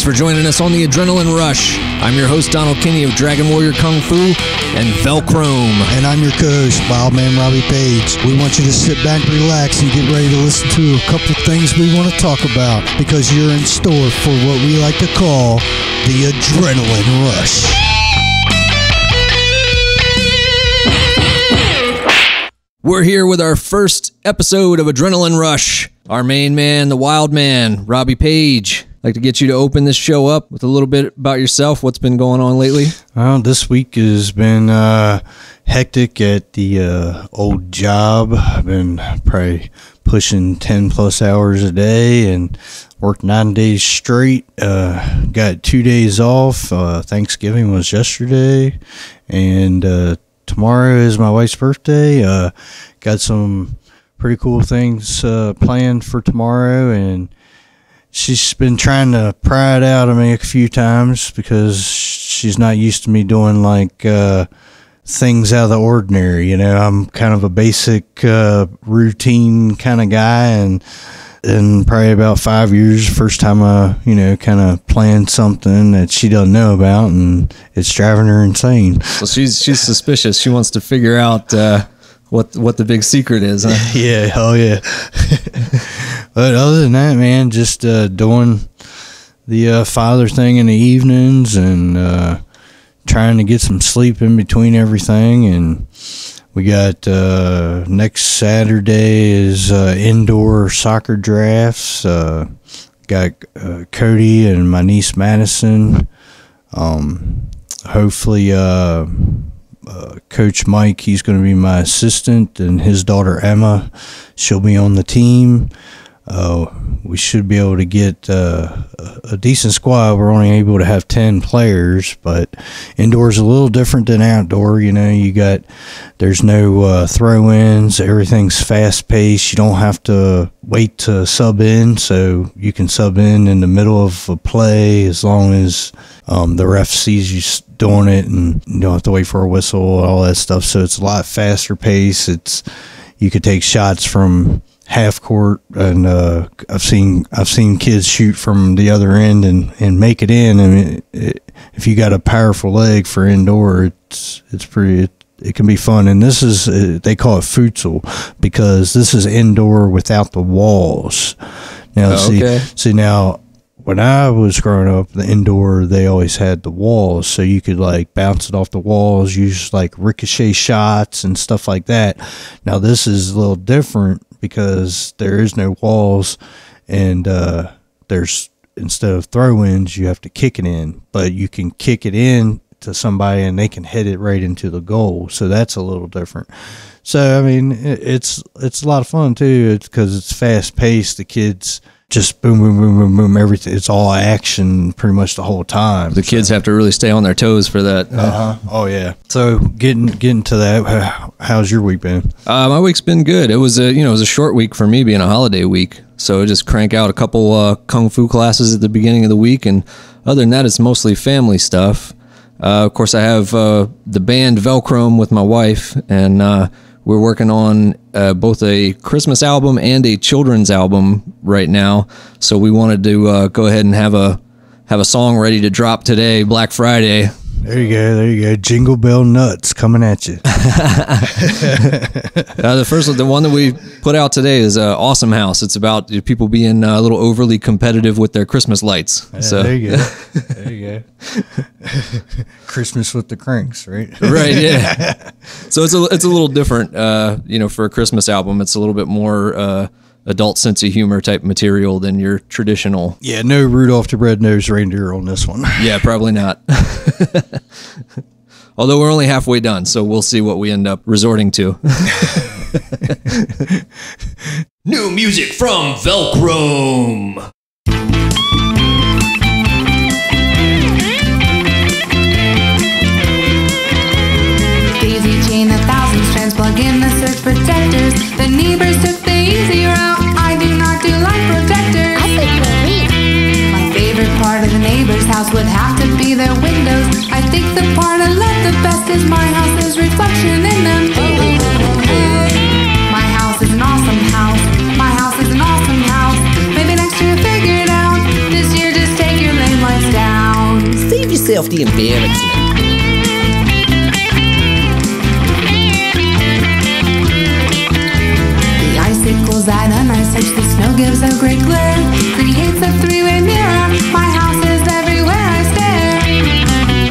Thanks for joining us on the Adrenaline Rush. I'm your host, Donald Kinney of Dragon Warrior Kung Fu and VelcrOhm. And I'm your co-host, Wildman, Robbie Paige. We want you to sit back, relax, and get ready to listen to a couple of things we want to talk about, because you're in store for what we like to call the Adrenaline Rush. We're here with our first episode of Adrenaline Rush. Our main man, the Wildman, Robbie Paige. I'd like to get you to open this show up with a little bit about yourself. What's been going on lately? Well, this week has been hectic at the old job. I've been probably pushing 10 plus hours a day and worked 9 days straight. Got 2 days off. Thanksgiving was yesterday, and tomorrow is my wife's birthday. Got some pretty cool things planned for tomorrow, and she's been trying to pry it out of me a few times because she's not used to me doing like things out of the ordinary. You know, I'm kind of a basic routine kind of guy, and in probably about 5 years, first time I, kind of planned something that she doesn't know about, and it's driving her insane. Well, she's suspicious. She wants to figure out what the big secret is, huh? Yeah, oh yeah. But other than that, man, just doing the father thing in the evenings and trying to get some sleep in between everything. And we got next Saturday is indoor soccer drafts. Got Cody and my niece Madison. Hopefully Coach Mike, he's going to be my assistant, and his daughter Emma, she'll be on the team. We should be able to get a decent squad. We're only able to have 10 players, but indoors a little different than outdoor. There's no throw-ins. Everything's fast-paced. You don't have to wait to sub in, so you can sub in the middle of a play as long as the ref sees you doing it, and you don't have to wait for a whistle and all that stuff. So it's a lot faster pace. You could take shots from half court, and I've seen kids shoot from the other end and make it in. I mean, if you got a powerful leg for indoor, it can be fun. And this is they call it futsal because this is indoor without the walls. Now, see now. When I was growing up, the indoor, they always had the walls, so you could like bounce it off the walls, use like ricochet shots and stuff like that. Now this is a little different because there is no walls, and there's, instead of throw-ins, you have to kick it in, but you can kick it in to somebody and they can hit it right into the goal. So that's a little different. So I mean, it's a lot of fun too. It's because it's fast paced. The kids just boom, boom, boom, boom, boom, everything. It's all action pretty much the whole time. The kids have to really stay on their toes for that. Oh yeah. So getting to that, how's your week been? My week's been good. It was a short week for me, being a holiday week. So I just crank out a couple kung fu classes at the beginning of the week, and other than that, it's mostly family stuff. Of course, I have the band VelcrOhm with my wife, and we're working on both a Christmas album and a children's album right now. So we wanted to go ahead and have a song ready to drop today, Black Friday. There you go. Jingle Bell Nuts coming at you. The one that we put out today is Awesome House. It's about people being a little overly competitive with their Christmas lights. So there you go. There you go. Christmas with the cranks, right? Right. Yeah. So it's a little different. For a Christmas album, it's a little bit more adult sense of humor type material than your traditional. Yeah, no Rudolph the Red-Nosed Reindeer on this one. Yeah, probably not. Although we're only halfway done, so we'll see what we end up resorting to. New music from VelcrOhm. Daisy chain 1,000 strands, plug in the surge protectors. The neighbors took the easy route. I do not do light protectors. I think we're My favorite part of the neighbor's house would have to be their windows. I think the part I love the best is my house's reflection in them. My house is an awesome house. My house is an awesome house. Maybe next year figure it out. This year just take your lane like the embarrassment. The icicles add a nice touch, the snow gives a great glare, creates a three-way mirror, my house is everywhere I stare.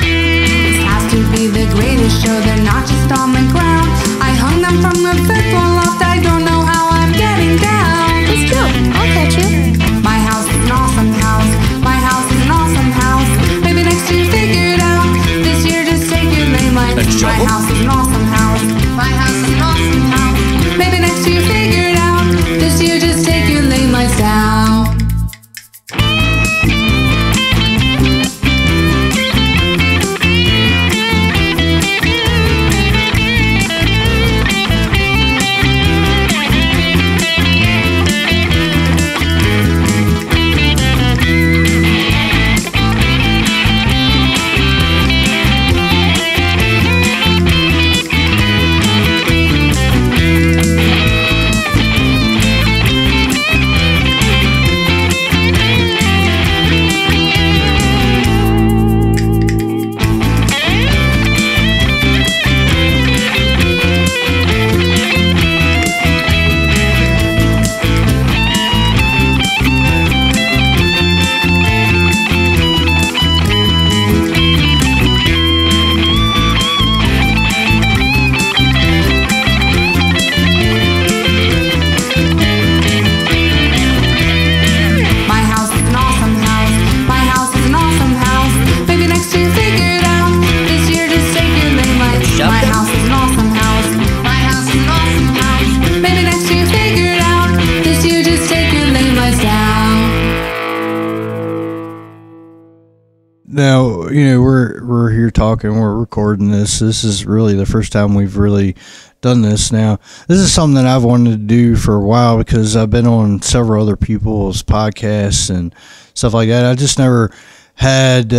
This has to be the greatest show, they're not just on the ground. I hung them from the fifth one loft, I don't know how I'm getting down. Let's go. I'll catch you. My house is an awesome house, my house is an awesome house. Maybe next year figure it out, this year just take your lane lights. My house is an awesome house, my house is an awesome house. Maybe next year figure it out, this year just take your lane lights down. Now, we're here talking, we're recording this. This is really the first time we've really done this. Now, this is something that I've wanted to do for a while because I've been on several other people's podcasts and stuff like that. I just never had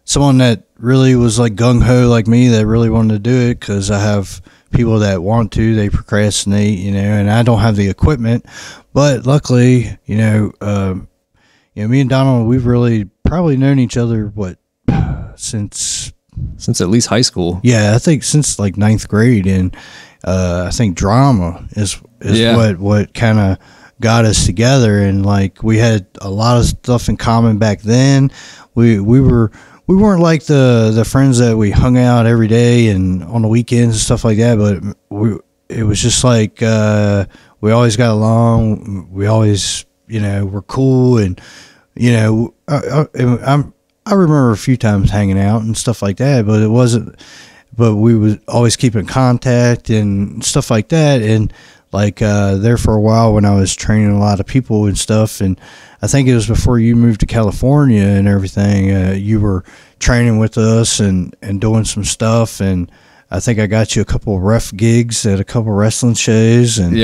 someone that really was like gung-ho like me that really wanted to do it, because I have people that want to, they procrastinate, and I don't have the equipment. But luckily, me and Donald, we've really probably known each other, since at least high school. Yeah, I think since like 9th grade, and I think drama is what kind of got us together, and like we had a lot of stuff in common back then. We weren't like the friends that we hung out every day and on the weekends and stuff like that, but it was just like we always got along. We always were cool, and I remember a few times hanging out and stuff like that, but it wasn't. But we would always keep in contact and stuff like that. And like there for a while when I was training a lot of people and stuff, and I think it was before you moved to California and everything. You were training with us and doing some stuff, and I think I got you a couple of ref gigs at a couple of wrestling shows, and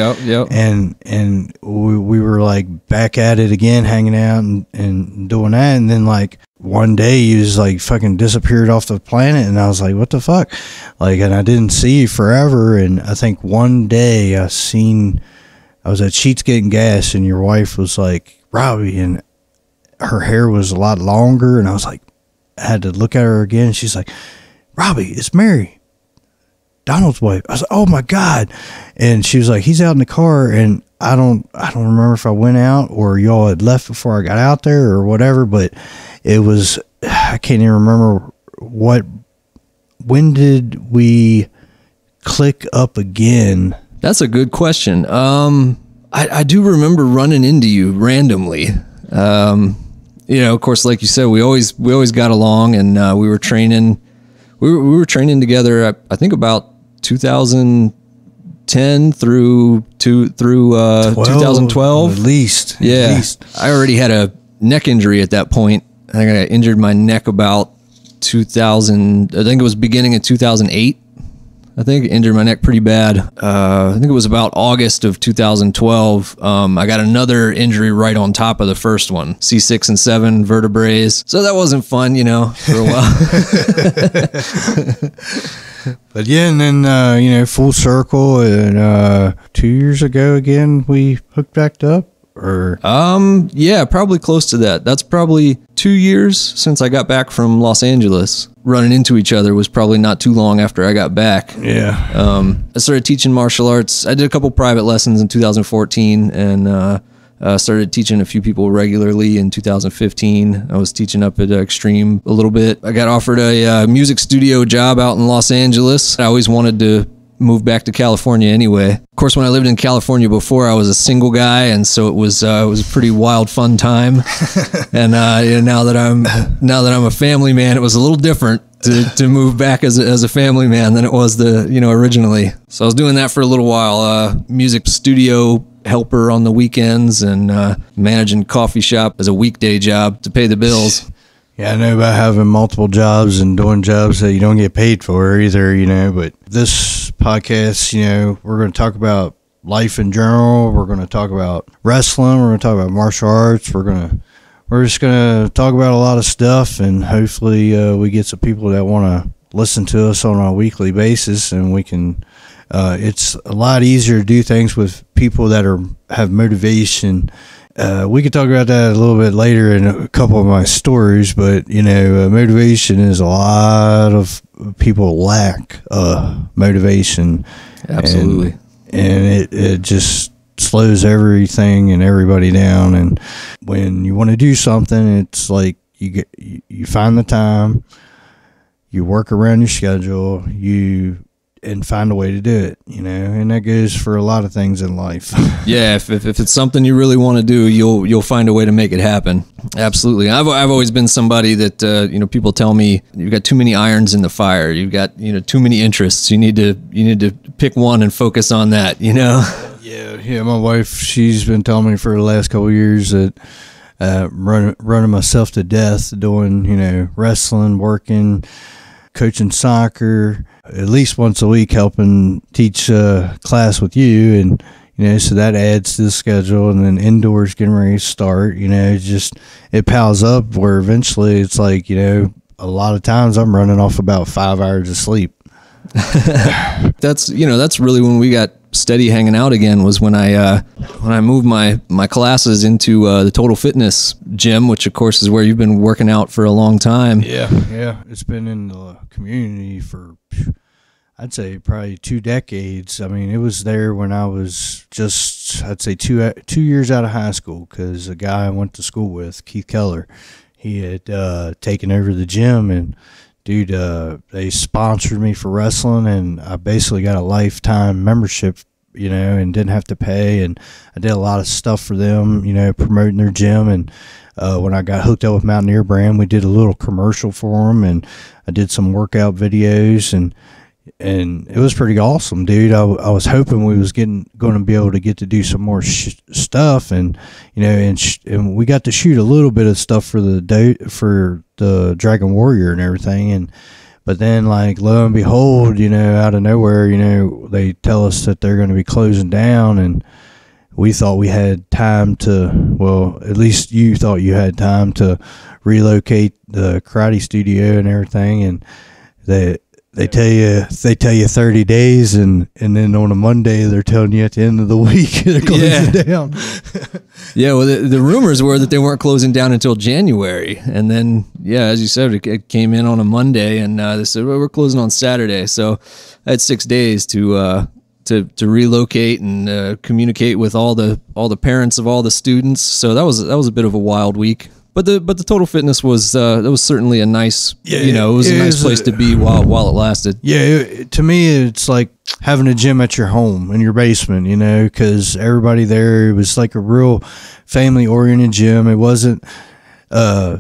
and we were like back at it again, hanging out and doing that. And then like one day you just like fucking disappeared off the planet, and I was like, what the fuck? Like, and I didn't see you forever. And I think one day I was at Sheets getting gas, and your wife was like, Robbie, and her hair was a lot longer, and I was like, I had to look at her again, and she's like, Robbie, it's Mary, Donald's wife. I was like, oh my God. And she was like, he's out in the car. And I don't remember if I went out or y'all had left before I got out there or whatever, but it was, I can't even remember when did we click up again? That's a good question. I do remember running into you randomly. Of course, like you said, we always got along, and we were training. We were training together. I think about 2010 through 2012 at least. Yeah, at least. I already had a neck injury at that point. I think I injured my neck about 2000. I think it was beginning of 2008. I think injured my neck pretty bad. I think it was about August of 2012. I got another injury right on top of the first one, C6 and 7 vertebrae. So that wasn't fun, for a while. But yeah, and then, full circle, and 2 years ago again, we hooked back up. or? Yeah, probably close to that. That's probably 2 years since I got back from Los Angeles. Running into each other was probably not too long after I got back. Yeah. I started teaching martial arts. I did a couple private lessons in 2014 and started teaching a few people regularly in 2015. I was teaching up at Extreme a little bit. I got offered a music studio job out in Los Angeles. I always wanted to move back to California anyway. Of course, when I lived in California before, I was a single guy, and so it was a pretty wild, fun time. And now that I'm a family man, it was a little different to move back as a family man than it was originally. So I was doing that for a little while. Music studio helper on the weekends and managing coffee shop as a weekday job to pay the bills. Yeah, I know about having multiple jobs and doing jobs that you don't get paid for either, but this podcast, we're going to talk about life in general. We're going to talk about wrestling. We're going to talk about martial arts. We're just going to talk about a lot of stuff, and hopefully we get some people that want to listen to us on a weekly basis, and we can it's a lot easier to do things with people that have motivation. We could talk about that a little bit later in a couple of my stories, but motivation is a lot of people lack motivation. Absolutely. And it just slows everything and everybody down. And when you want to do something, it's like you find the time, you work around your schedule, and find a way to do it, and that goes for a lot of things in life. Yeah, if it's something you really want to do, you'll find a way to make it happen. Absolutely. I've always been somebody that people tell me you've got too many irons in the fire. You've got too many interests. You need to pick one and focus on that. Yeah. My wife, she's been telling me for the last couple of years that running myself to death, doing wrestling, working, coaching soccer, at least once a week, helping teach class with you, and so that adds to the schedule. And then indoors getting ready to start, it piles up where eventually it's like a lot of times I'm running off about 5 hours of sleep. That's really when we got steady hanging out again, was when I moved my classes into the Total Fitness gym, which of course is where you've been working out for a long time. Yeah, it's been in the community for, I'd say, probably 2 decades. I mean, it was there when I was just, I'd say, 2 years out of high school, because a guy I went to school with, Keith Keller, he had taken over the gym, and dude, they sponsored me for wrestling, and I basically got a lifetime membership, and didn't have to pay. And I did a lot of stuff for them, promoting their gym. And when I got hooked up with Mountaineer Brand, we did a little commercial for them, and I did some workout videos, and it was pretty awesome, dude. I was hoping we was going to be able to get to do some more stuff, and and we got to shoot a little bit of stuff for the Dragon Warrior and everything. But then, like, lo and behold, out of nowhere, they tell us that they're going to be closing down, and we thought we had time at least you thought you had time to relocate the karate studio and everything, and they tell you 30 days, and then on a Monday they're telling you at the end of the week they're closing down. Yeah, well, the rumors were that they weren't closing down until January, and then as you said, it came in on a Monday, and they said, well, we're closing on Saturday. So I had 6 days to relocate and communicate with all the parents of all the students. So that was a bit of a wild week. But the Total Fitness was that was certainly a nice it was a nice place to be while it lasted. Yeah, to me it's like having a gym at your home in your basement, because everybody there, it was like a real family oriented gym. It wasn't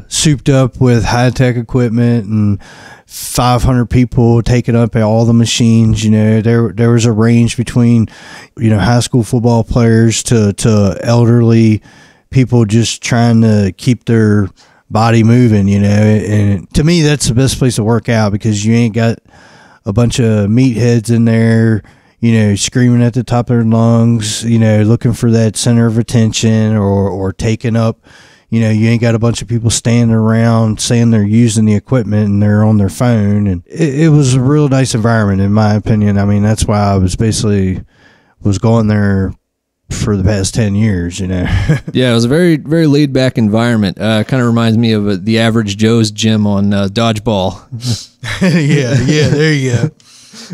souped up with high tech equipment and 500 people taking up all the machines. There was a range between high school football players to elderly people just trying to keep their body moving, and to me, that's the best place to work out, because you ain't got a bunch of meatheads in there, screaming at the top of their lungs, looking for that center of attention or taking up, you ain't got a bunch of people standing around saying they're using the equipment and they're on their phone. And it was a real nice environment, in my opinion. I mean, that's why I was going there for the past 10 years, Yeah, it was a very, very laid back environment. Kind of reminds me of the average Joe's gym on Dodgeball. yeah, there you go.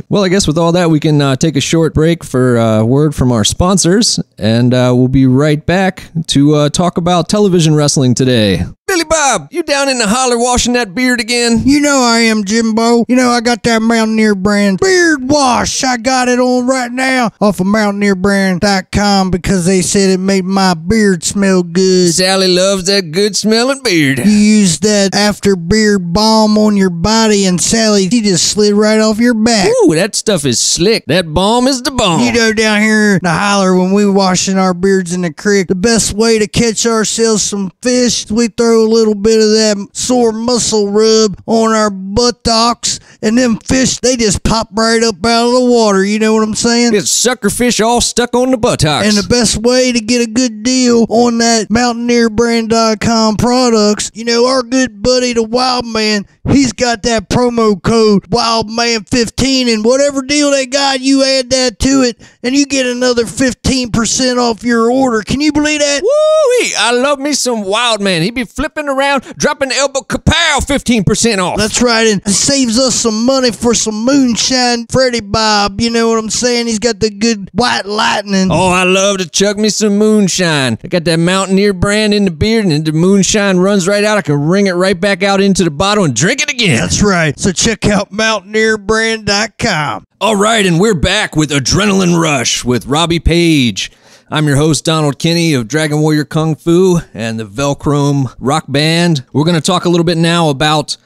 Well, I guess with all that, we can take a short break for a word from our sponsors, and we'll be right back to talk about television wrestling today. Billy Bob, you down in the holler washing that beard again? You know I am, Jimbo. I got that Mountaineer brand beard wash. I got it on right now off of MountaineerBrand.com because they said it made my beard smell good. Sally loves that good smelling beard. You use that after beard balm on your body, and Sally, she just slid right off your back. Ooh, that stuff is slick. That balm is the bomb. Down here in the holler when we washing our beards in the creek, the best way to catch ourselves some fish, we throw a little bit of that sore muscle rub on our buttocks, and them fish, they just pop right up out of the water. You know what I'm saying? It's sucker fish all stuck on the buttocks. And the best way to get a good deal on that MountaineerBrand.com products, our good buddy, the Wildman, he's got that promo code Wildman15, and whatever deal they got, you add that to it, and you get another 15% off your order. Can you believe that? Woo-wee, I love me some Wildman. He be flipping around, dropping the elbow, kapow, 15% off. That's right, and it saves us some money for some moonshine. Freddie Bob, you know what I'm saying? He's got the good white lightning. Oh, I love to chug me some moonshine. I got that Mountaineer brand in the beard, and the moonshine runs right out. I can wring it right back out into the bottle and drink it again. That's right. So check out MountaineerBrand.com. All right, and we're back with Adrenaline Rush with Robbie Paige. I'm your host, Donald Kinney of Dragon Warrior Kung Fu and the VelcrOhm Rock Band. We're going to talk a little bit now about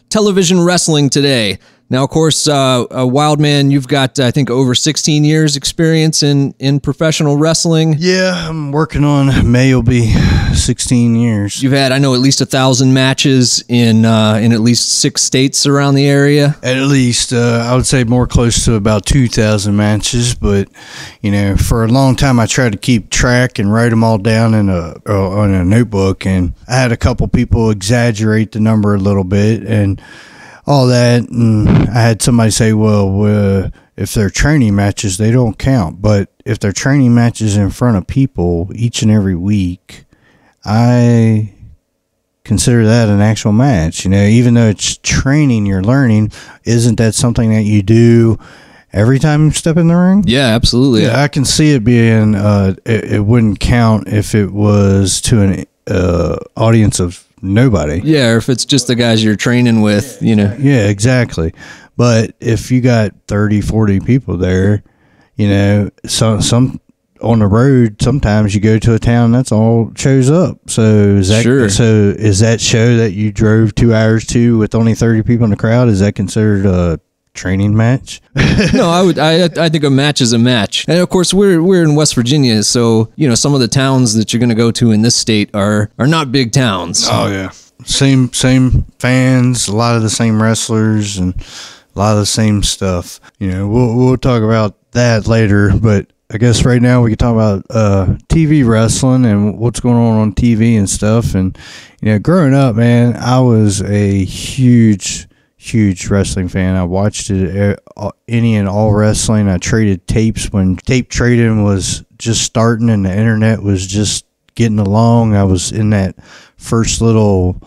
television wrestling today. Now, of course, Wildman, you've got, I think, over 16 years experience in professional wrestling. Yeah, I'm working on, May will be 16 years. You've had, I know, at least 1,000 matches in at least 6 states around the area. At least, I would say more close to about 2,000 matches, but, for a long time I tried to keep track and write them all down in on a notebook, and I had a couple people exaggerate the number a little bit, and all that, and I had somebody say, well, if they're training matches, they don't count. But if they're training matches in front of people each and every week, I consider that an actual match. Even though it's training, you're learning. Isn't that something that you do every time you step in the ring? Yeah, absolutely. Yeah, I can see it being, it wouldn't count if it was to an audience of nobody. Yeah, or if it's just the guys you're training with, Yeah, exactly. But if you got 30, 40 people there, some on the road, sometimes you go to a town, that's all shows up. So is that sure. So is that show that you drove 2 hours to with only 30 people in the crowd, is that considered a training match? No, I think a match is a match. And of course we're in West Virginia, so some of the towns that you're going to go to in this state are not big towns. Oh yeah. Same fans, a lot of the same wrestlers, and a lot of the same stuff. We'll talk about that later, but I guess right now we can talk about TV wrestling and what's going on TV and stuff. And growing up, man, I was a huge wrestling fan. I watched it, any and all wrestling. I traded tapes when tape trading was just starting and the internet was just getting along. I was in that first little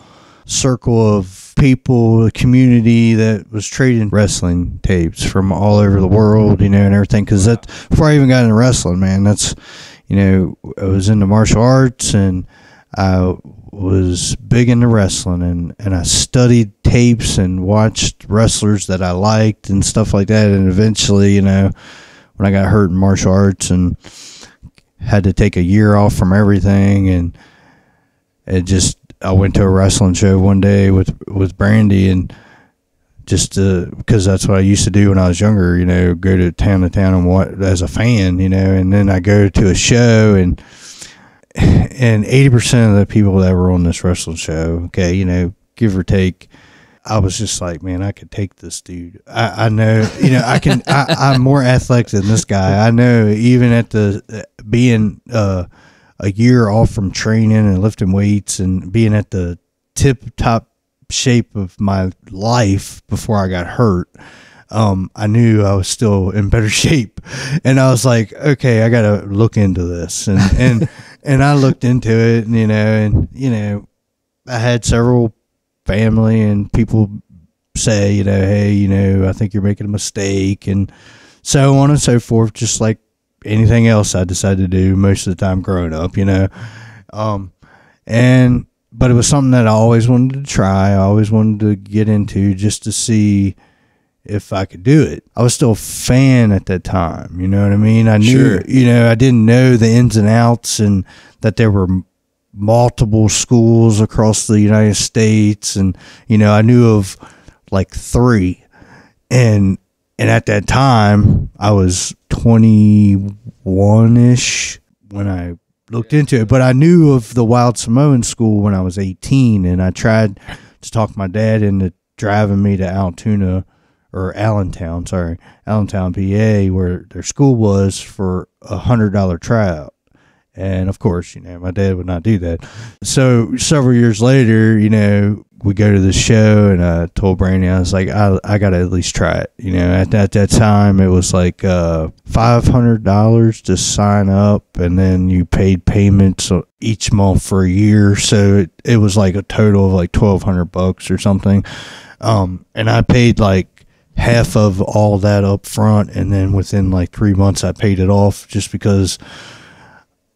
circle of people, the community that was trading wrestling tapes from all over the world, and everything. Because that, before I even got into wrestling, man, that's, I was into martial arts, and I was big into wrestling, and I studied tapes and watched wrestlers that I liked and stuff like that. And eventually, when I got hurt in martial arts and had to take a year off from everything, and I went to a wrestling show one day with Brandy, and just because that's what I used to do when I was younger, go to town and watch as a fan, and then I go to a show, and 80% of the people that were on this wrestling show, okay, give or take, I was just like, man, I could take this dude. I know, I can. I'm more athletic than this guy. I know, even at being a year off from training and lifting weights and being at the top shape of my life before I got hurt, I knew I was still in better shape, and I was like, okay, I got to look into this, and I looked into it, and I had several family and people say, hey, I think you're making a mistake, and so on and so forth, just like anything else I decided to do most of the time growing up, but it was something that I always wanted to try. I always wanted to get into just to see if I could do it. I was still a fan at that time, you know what I mean? I knew, I didn't know the ins and outs, and that there were multiple schools across the United States, and I knew of like 3, and at that time I was 21ish when I looked into it, but I knew of the Wild Samoan School when I was 18, and I tried to talk my dad into driving me to Allentown, PA, where their school was, for $100 tryout. And of course, my dad would not do that. So several years later, we go to the show, and I told Brandy, I was like, I got to at least try it. At that time, it was like $500 to sign up, and then you paid payments each month for a year. So it was like a total of like $1,200 or something. And I paid like half of all that up front, and then within like 3 months, I paid it off, just because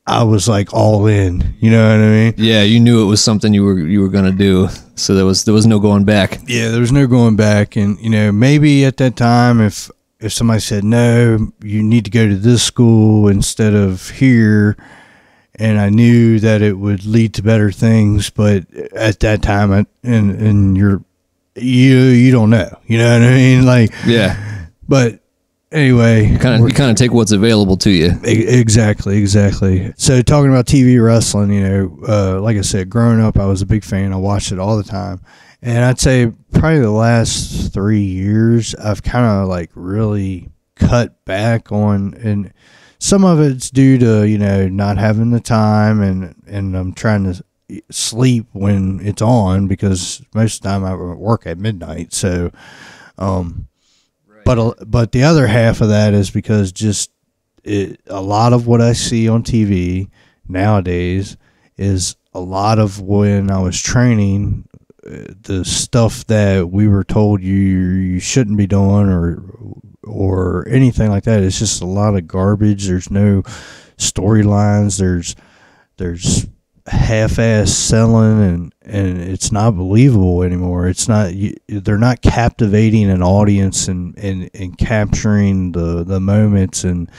I was like all in, you know what I mean? Yeah, you knew it was something you were gonna do, so there was no going back. Yeah, there was no going back, and maybe at that time, if somebody said no, you need to go to this school instead of here, and I knew that it would lead to better things, but at that time, and you don't know, you know what I mean? Like, yeah, but. Anyway, you kind of take what's available to you. Exactly. So talking about TV wrestling, like I said, growing up, I was a big fan. I watched it all the time, and I'd say probably the last 3 years, I've kind of like really cut back on, and some of it's due to not having the time, and I'm trying to sleep when it's on, because most of the time I work at midnight. So, But the other half of that is because a lot of what I see on TV nowadays is a lot of when I was training, the stuff that we were told you shouldn't be doing or anything like that. It's just a lot of garbage. There's no storylines. There's half-ass selling, and it's not believable anymore. It's not, they're not captivating an audience and capturing the moments and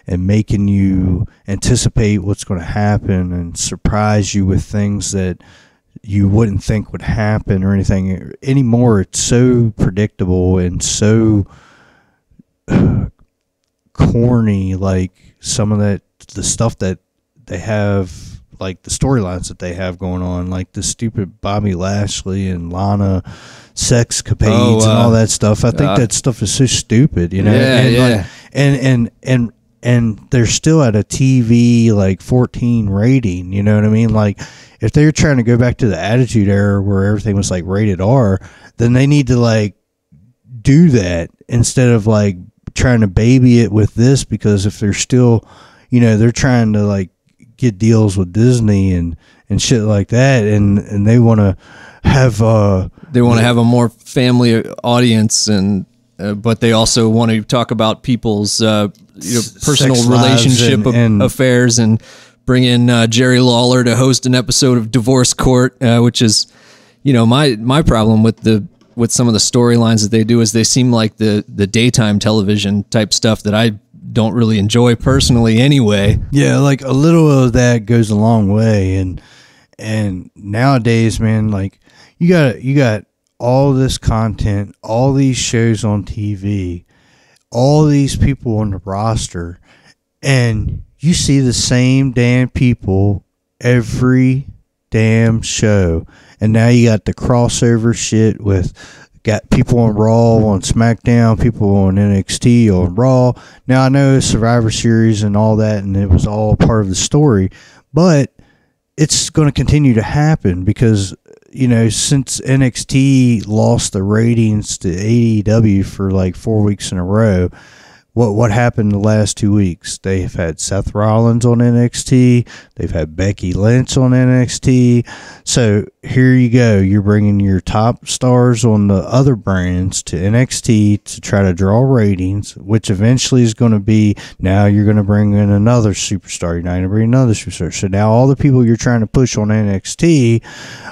making you anticipate what's going to happen and surprise you with things that you wouldn't think would happen or anything anymore. It's so predictable and so corny, like some of the stuff that they have, like the storylines that they have going on, like the stupid Bobby Lashley and Lana sexcapades and all that stuff. I think that stuff is so stupid, Yeah, and yeah. And they're still at a TV like 14 rating. You know what I mean? Like, if they're trying to go back to the Attitude Era where everything was like rated R, then they need to like do that instead of like trying to baby it with this, because if they're still, they're trying to like get deals with Disney and shit like that, and they want to have a more family audience, and but they also want to talk about people's personal relationship and affairs, and bring in Jerry Lawler to host an episode of Divorce Court, which is my problem with some of the storylines that they do is they seem like the daytime television type stuff that I don't really enjoy personally anyway. Yeah, like a little of that goes a long way, and nowadays, man, like you got all this content, all these shows on TV, all these people on the roster, and you see the same damn people every damn show. And now you got the crossover shit with got people on Raw, on SmackDown, people on NXT, on Raw. Now, I know Survivor Series and all that, and it was all part of the story, but it's going to continue to happen because, since NXT lost the ratings to AEW for like 4 weeks in a row, what happened the last 2 weeks? They've had Seth Rollins on NXT. They've had Becky Lynch on NXT. So here you go. You're bringing your top stars on the other brands to NXT to try to draw ratings, which eventually is going to be, now you're going to bring in another superstar. You're not going to bring another superstar. So now all the people you're trying to push on NXT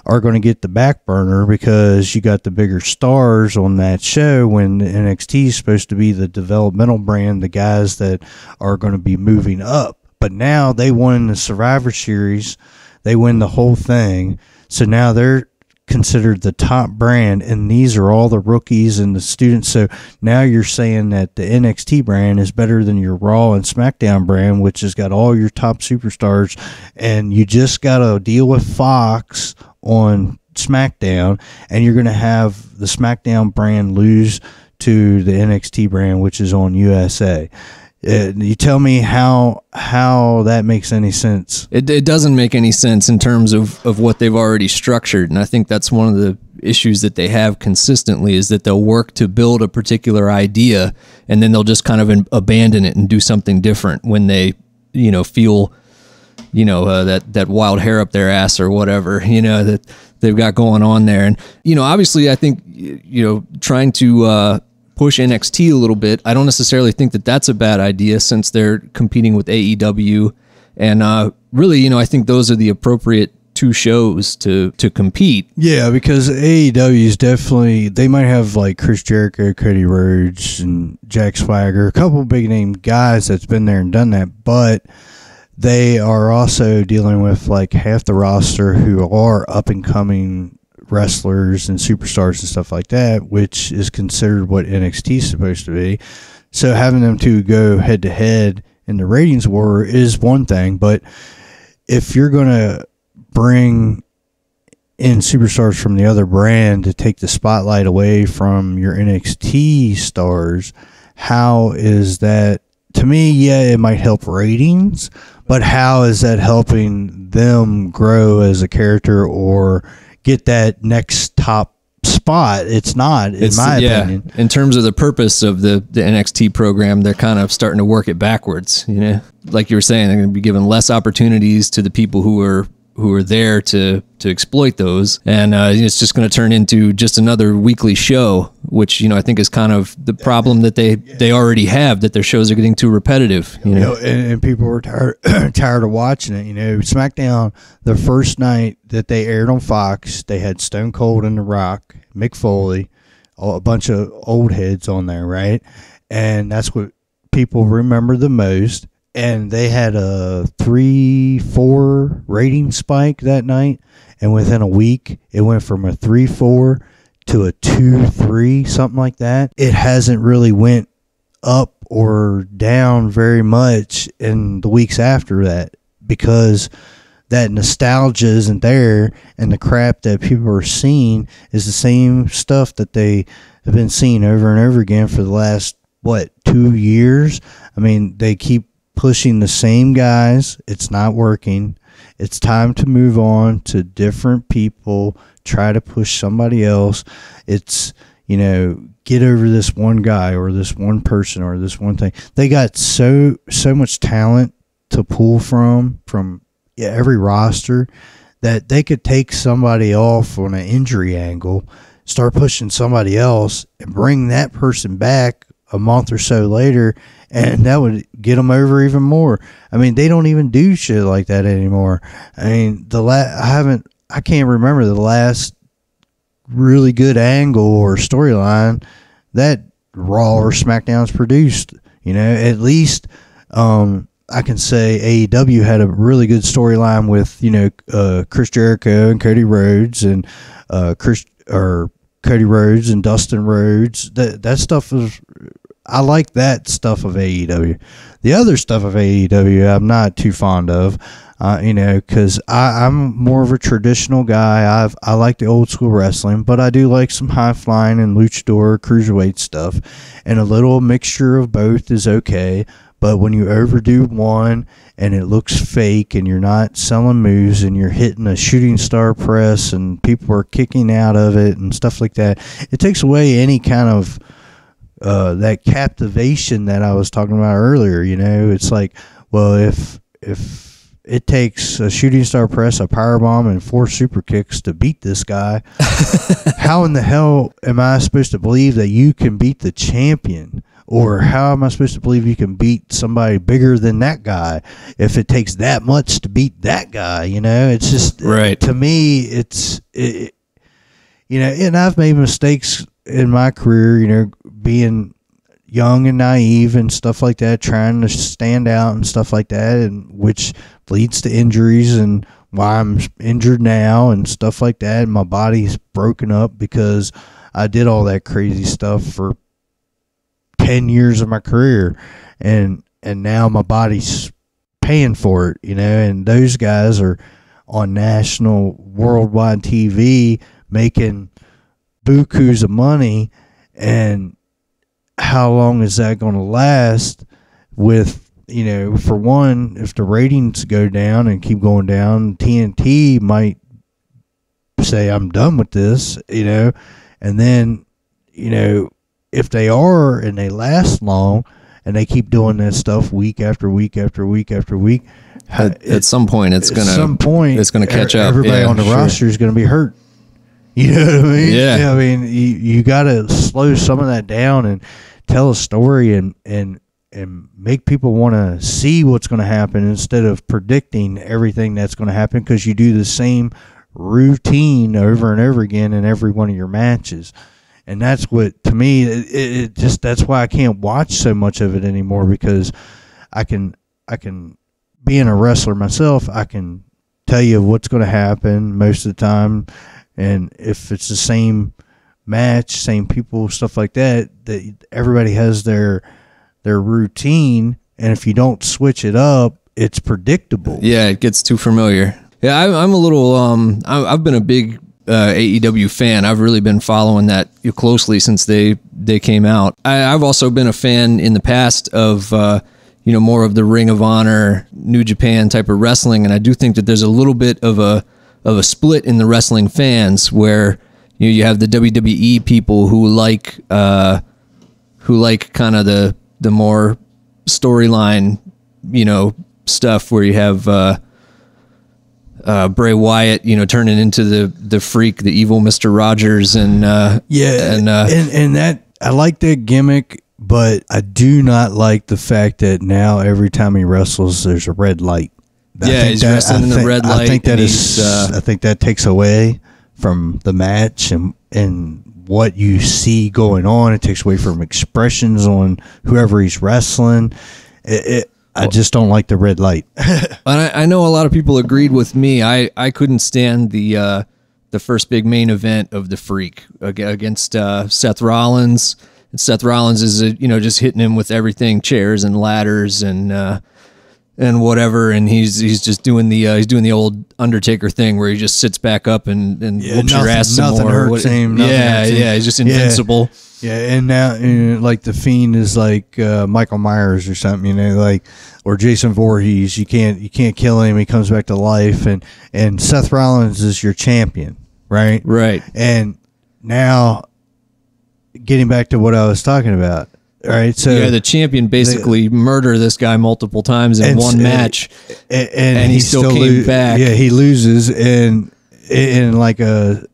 are going to get the back burner because you got the bigger stars on that show, when NXT is supposed to be the developmental brand, the guys that are going to be moving up. But now they won the Survivor Series. They win the whole thing. So now they're considered the top brand, and these are all the rookies and the students. So now you're saying that the NXT brand is better than your Raw and SmackDown brand, which has got all your top superstars, and you just got to deal with Fox on SmackDown, and you're going to have the SmackDown brand lose to the NXT brand, which is on USA. You tell me how that makes any sense. It doesn't make any sense in terms of what they've already structured. And I think that's one of the issues that they have consistently, is that they'll work to build a particular idea and then they'll just kind of abandon it and do something different when they, feel, that wild hair up their ass or whatever, that they've got going on there. And, obviously I think, trying to, push NXT a little bit, I don't necessarily think that that's a bad idea, since they're competing with AEW, and really, I think those are the appropriate two shows to compete. Yeah, because AEW is definitely, they might have like Chris Jericho, Cody Rhodes, and Jack Swagger, a couple big name guys that's been there and done that, but they are also dealing with like half the roster who are up and coming wrestlers and superstars and stuff like that, which is considered what NXT is supposed to be. So having them two go head to head in the ratings war is one thing, but if you're going to bring in superstars from the other brand to take the spotlight away from your NXT stars, how is that? To me, yeah, it might help ratings, but how is that helping them grow as a character or get that next top spot? It's not, in my opinion. In terms of the purpose of the NXT program, they're kind of starting to work it backwards. Like you were saying, they're going to be giving less opportunities to the people who are there to exploit those, and it's just going to turn into just another weekly show, which I think is kind of the problem that they already have, that their shows are getting too repetitive. And people were tired of watching it. SmackDown, the first night that they aired on Fox, they had Stone Cold and The Rock, Mick Foley, a bunch of old heads on there, right? And that's what people remember the most. And they had a 3-4 rating spike that night, and within a week it went from a 3-4 to a 2-3, something like that. It hasn't really went up or down very much in the weeks after that, because that nostalgia isn't there, and the crap that people are seeing is the same stuff that they have been seeing over and over again for the last 2 years. I mean, they keep pushing the same guys. It's not working. It's time to move on to different people, try to push somebody else. It's, get over this one guy or this one person or this one thing. They got so much talent to pull from every roster that they could take somebody off on an injury angle, start pushing somebody else, and bring that person back a month or so later, and that would get them over even more. I mean, they don't even do shit like that anymore. I mean, I can't remember the last really good angle or storyline that Raw or SmackDown's produced. At least I can say AEW had a really good storyline with Chris Jericho and Cody Rhodes and Cody Rhodes and Dustin Rhodes. That stuff is, I like that stuff of AEW. The other stuff of AEW I'm not too fond of, because I'm more of a traditional guy. I like the old school wrestling, but I do like some high flying and luchador, cruiserweight stuff, and a little mixture of both is okay. But when you overdo one and it looks fake and you're not selling moves and you're hitting a shooting star press and people are kicking out of it and stuff like that, it takes away any kind of that captivation that I was talking about earlier. You know, it's like, well, if it takes a shooting star press, a power bomb, and 4 super kicks to beat this guy, how in the hell am I supposed to believe that you can beat the champion? Or how am I supposed to believe you can beat somebody bigger than that guy if it takes that much to beat that guy? You know, it's just, right. To me, you know, and I've made mistakes in my career, you know, being young and naive and stuff like that, trying to stand out and stuff like that, and which leads to injuries and why I'm injured now and stuff like that. And my body's broken up because I did all that crazy stuff for 10 years of my career, and now my body's paying for it, you know. And those guys are on national worldwide TV making bukus of money, and how long is that going to last? With, you know, for one, if the ratings go down and keep going down, TNT might say, I'm done with this, you know. And then, you know, if they are and they last long and they keep doing that stuff week after week after week after week, at some point it's gonna catch up. Everybody on the roster is going to be hurt. You know what I mean? Yeah. I mean, you got to slow some of that down and tell a story and make people want to see what's going to happen instead of predicting everything that's going to happen, because you do the same routine over and over again in every one of your matches. And that's what, to me, it just, that's why I can't watch so much of it anymore, because I can, being a wrestler myself, I can tell you what's going to happen most of the time. And if it's the same match, same people, stuff like that, that everybody has their routine. And if you don't switch it up, it's predictable. Yeah, it gets too familiar. Yeah, I'm a little, I've been a big AEW fan. I've really been following that closely since they came out. I've also been a fan in the past of you know, more of the Ring of Honor, New Japan type of wrestling, and I do think that there's a little bit of a split in the wrestling fans where you have the WWE people who like kind of the more storyline, you know, stuff where you have Bray Wyatt, you know, turning into the freak, the evil Mr. Rogers, and that, I like that gimmick, but I do not like the fact that now every time he wrestles, there's a red light. He's wrestling in the red light. I think that takes away from the match and what you see going on. It takes away from expressions on whoever he's wrestling. I just don't like the red light. And I know a lot of people agreed with me. I couldn't stand the first big main event of the Freak against Seth Rollins. And Seth Rollins is just hitting him with everything, chairs and ladders and whatever, and he's just doing the old Undertaker thing where he just sits back up and whoops your ass some more. Hurts him. He's just invincible. Yeah, and now like the Fiend is like Michael Myers or something, you know, like, or Jason Voorhees. You can't kill him. He comes back to life, and Seth Rollins is your champion, right? Right. And now, getting back to what I was talking about. All right, so the champion basically murdered this guy multiple times in one match, and he still came back. Yeah, he loses in like a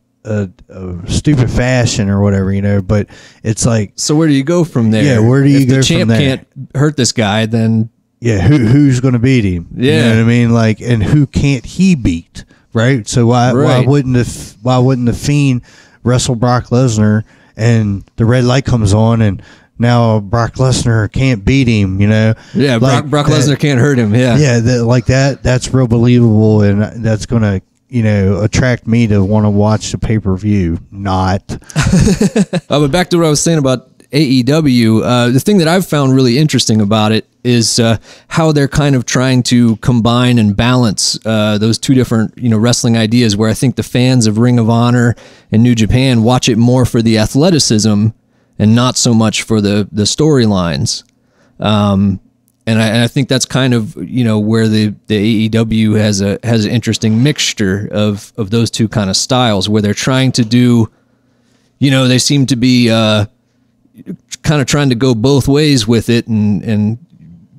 stupid fashion or whatever, you know. But it's like, so where do you go from there? Yeah, where do you go from there? The champ can't hurt this guy, then who's going to beat him? Yeah, you know what I mean. Like, and who can't he beat? Right. So why wouldn't the Fiend wrestle Brock Lesnar and the red light comes on and now Brock Lesnar can't beat him, you know? Yeah, like Brock Lesnar can't hurt him, yeah. Yeah, that's real believable, and that's going to, you know, attract me to want to watch the pay-per-view, not. But back to what I was saying about AEW, the thing that I've found really interesting about it is how they're kind of trying to combine and balance those two different, you know, wrestling ideas, where I think the fans of Ring of Honor and New Japan watch it more for the athleticism and not so much for the storylines. And I think that's kind of, where the AEW has an interesting mixture of those two kind of styles, where they're trying to do, they seem to be kind of trying to go both ways with it. And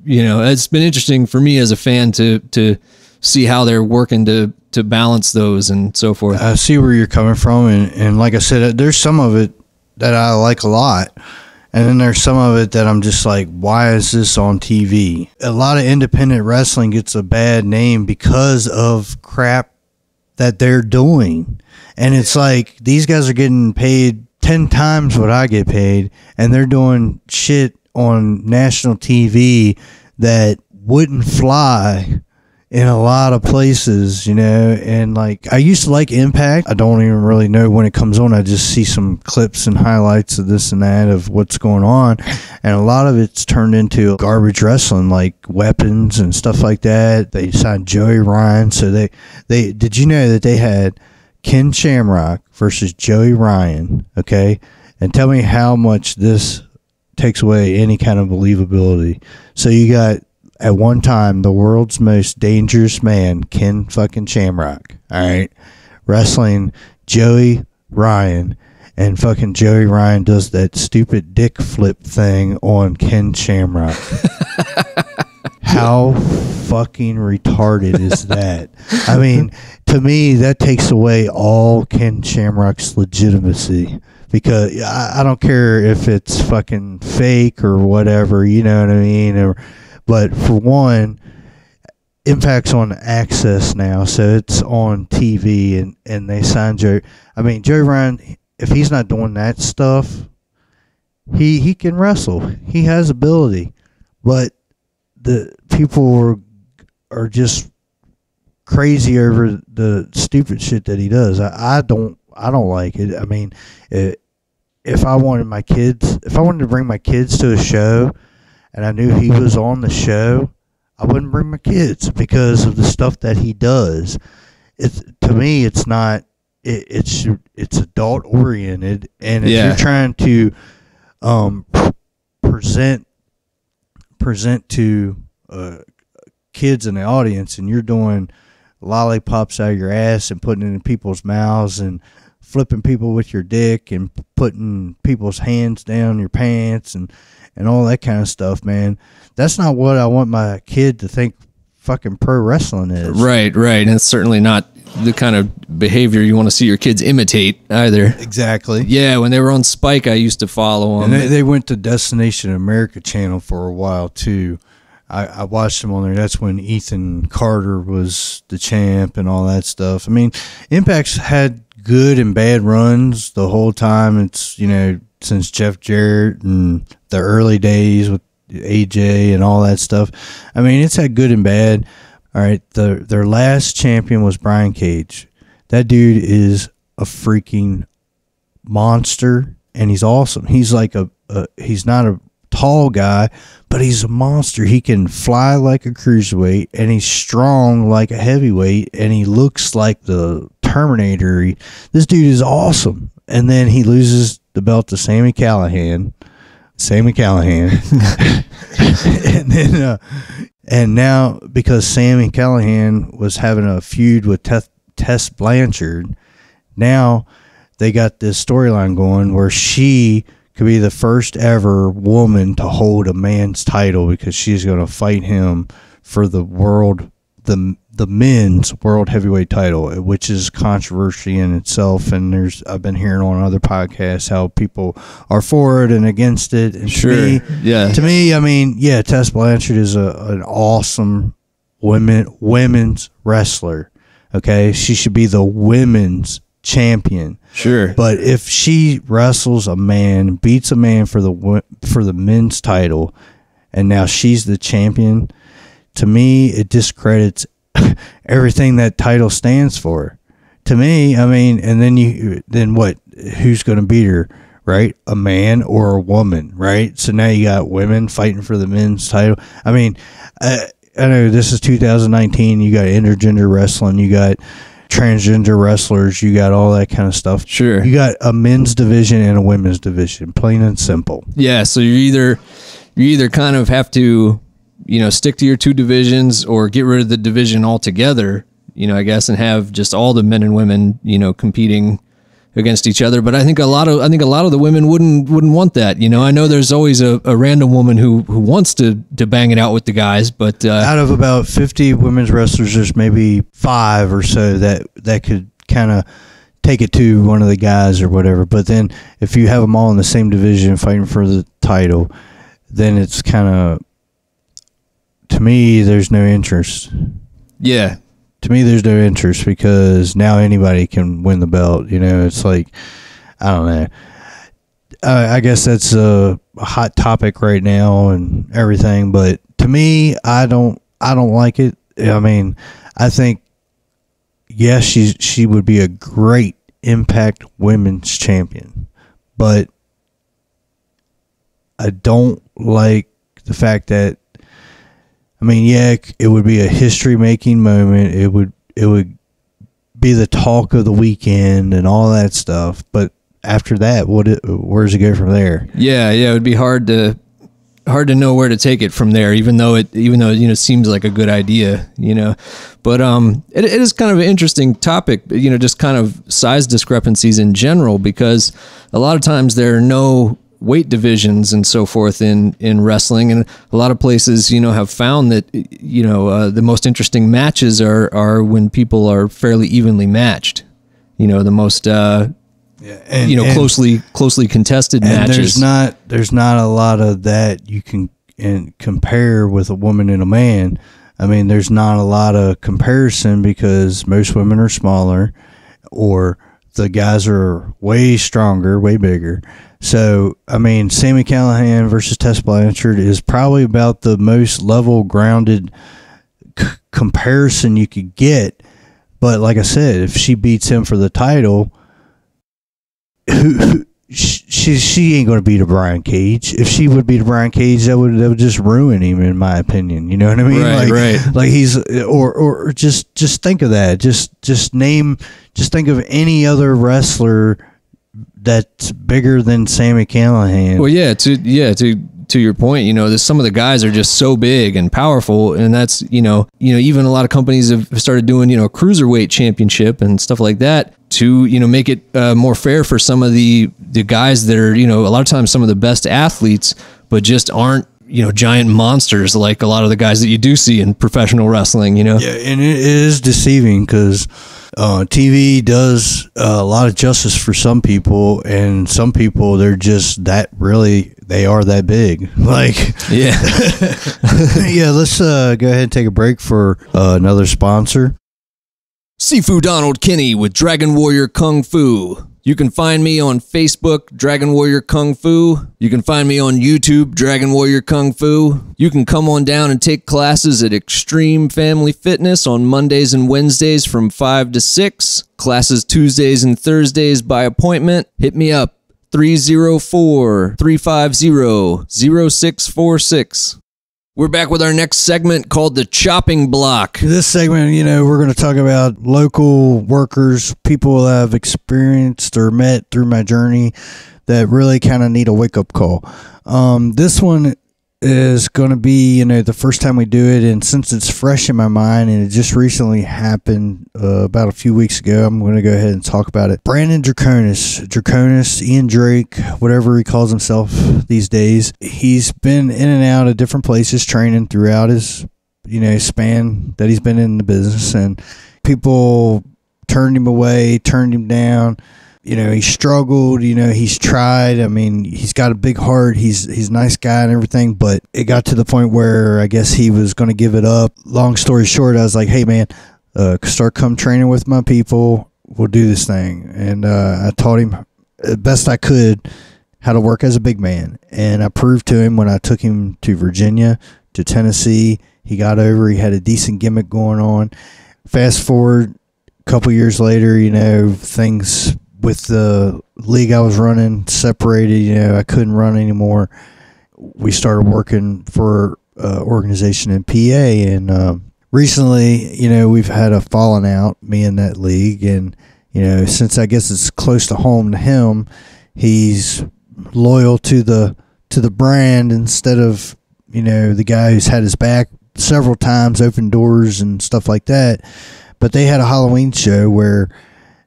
it's been interesting for me as a fan to see how they're working to balance those and so forth. I see where you're coming from. And like I said, there's some of it that I like a lot. And then there's some of it that I'm just like, why is this on TV? A lot of independent wrestling gets a bad name because of crap that they're doing. And it's like, these guys are getting paid 10 times what I get paid, and they're doing shit on national TV that wouldn't fly in a lot of places, and like, I used to like Impact. I don't even really know when it comes on. I just see some clips and highlights of this and that of what's going on, and a lot of it's turned into garbage wrestling, like weapons and stuff like that. They signed Joey Ryan, so they did you know that they had Ken Shamrock versus Joey Ryan? Okay, and tell me how much this takes away any kind of believability. So you got, at one time, the world's most dangerous man, Ken fucking Shamrock, all right, wrestling Joey Ryan, and fucking Joey Ryan does that stupid dick flip thing on Ken Shamrock. How fucking retarded is that? I mean, to me, that takes away all Ken Shamrock's legitimacy, because I don't care if it's fucking fake or whatever, you know what I mean? But for one, Impact's on Access now, so it's on TV, and they signed Joe. I mean, Joe Ryan, if he's not doing that stuff, he can wrestle. He has ability, but the people are just crazy over the stupid shit that he does. I don't like it. I mean, if I wanted to bring my kids to a show, and I knew he was on the show, I wouldn't bring my kids because of the stuff that he does. To me, it's not. It's adult oriented, and if you're trying to present to kids in the audience, and you're doing lollipops out of your ass and putting it in people's mouths and flipping people with your dick and putting people's hands down your pants and all that kind of stuff, man. That's not what I want my kid to think fucking pro wrestling is. Right. And it's certainly not the kind of behavior you want to see your kids imitate either. Exactly. Yeah, when they were on Spike, I used to follow them. And they went to Destination America channel for a while, too. I watched them on there. That's when Ethan Carter was the champ and all that stuff. I mean, Impact's had good and bad runs the whole time. It's, since Jeff Jarrett and the early days with AJ and all that stuff. I mean, it's had good and bad. All right, their last champion was Brian Cage. That dude is a freaking monster, and he's awesome. He's like he's not a tall guy, but he's a monster. He can fly like a cruiserweight, and he's strong like a heavyweight, and he looks like the Terminator. This dude is awesome. And then he loses the belt to Sami Callihan. And then and now, because Sami Callihan was having a feud with Tess Blanchard, now they got this storyline going where she could be the first ever woman to hold a man's title, because she's going to fight him for the men's world heavyweight title, which is controversy in itself. And I've been hearing on other podcasts how people are for it and against it. And sure. To me, I mean, yeah, Tess Blanchard is an awesome women's wrestler. Okay. She should be the women's champion. Sure. But if she wrestles a man, beats a man for the men's title, and now she's the champion, to me, it discredits everything that title stands for. To me, I mean, and then what? Who's going to beat her, right? A man or a woman, right? So now you got women fighting for the men's title. I mean, I know this is 2019. You got intergender wrestling. You got transgender wrestlers. You got all that kind of stuff. Sure. You got a men's division and a women's division, plain and simple. Yeah. So you either kind of have to stick to your two divisions or get rid of the division altogether, I guess, and have just all the men and women, competing against each other. But I think a lot of the women wouldn't want that. I know there's always a random woman who wants to bang it out with the guys, but out of about 50 women's wrestlers, there's maybe 5 or so that could kind of take it to one of the guys or whatever. But then if you have them all in the same division fighting for the title, then it's kind of, to me, there's no interest. Yeah. To me, there's no interest because now anybody can win the belt. It's like, I don't know. I guess that's a hot topic right now and everything. But to me, I don't like it. I mean, I think, yes, she would be a great Impact Women's Champion, but I don't like the fact that, I mean, yeah, it would be a history-making moment. It would be the talk of the weekend and all that stuff. But after that, where does it go from there? Yeah, it would be hard to know where to take it from there. Even though it seems like a good idea, But it is kind of an interesting topic, just kind of size discrepancies in general, because a lot of times there are no weight divisions and so forth in wrestling, and a lot of places have found that the most interesting matches are when people are fairly evenly matched, the most closely contested matches. There's not a lot of that you can compare with a woman and a man. I mean, there's not a lot of comparison because most women are smaller, or the guys are way stronger, way bigger. So, I mean, Sami Callihan versus Tess Blanchard is probably about the most level grounded comparison you could get. But like I said, if she beats him for the title, she ain't going to beat a Brian Cage. If she would beat a Brian Cage, that would just ruin him, in my opinion. You know what I mean? Right. Like he's or just think of that. Just think of any other wrestler that's bigger than Sami Callihan. Well, to your point, some of the guys are just so big and powerful, and that's even a lot of companies have started doing a cruiserweight championship and stuff like that to make it more fair for some of the guys that are a lot of times some of the best athletes, but just aren't giant monsters like a lot of the guys that you do see in professional wrestling. Yeah, and it is deceiving because TV does a lot of justice for some people, and some people they are that big. Like, yeah. Yeah, let's go ahead and take a break for another sponsor. Sifu Donald Kinney with Dragon Warrior Kung Fu. You can find me on Facebook, Dragon Warrior Kung Fu. You can find me on YouTube, Dragon Warrior Kung Fu. You can come on down and take classes at Extreme Family Fitness on Mondays and Wednesdays from 5 to 6. Classes Tuesdays and Thursdays by appointment. Hit me up, 304-350-0646. We're back with our next segment called The Chopping Block. This segment, we're going to talk about local workers, people that I've experienced or met through my journey that really kind of need a wake-up call. This one is going to be, the first time we do it, and since it's fresh in my mind and it just recently happened about a few weeks ago, I'm going to go ahead and talk about it. Brandon Draconis, Ian Drake, whatever he calls himself these days, he's been in and out of different places training throughout his, span that he's been in the business, and people turned him away, turned him down. He struggled, he's tried. I mean, he's got a big heart. He's a nice guy and everything, but it got to the point where I guess he was going to give it up. Long story short, I was like, hey, man, start come training with my people. We'll do this thing. And I taught him the best I could how to work as a big man. And I proved to him when I took him to Virginia, to Tennessee. He got over. He had a decent gimmick going on. Fast forward a couple years later, things with the league I was running separated. I couldn't run anymore. We started working for an organization in PA, and recently, we've had a falling out, me and that league, and since I guess it's close to home to him, he's loyal to the brand instead of the guy who's had his back several times, opened doors and stuff like that. But they had a Halloween show where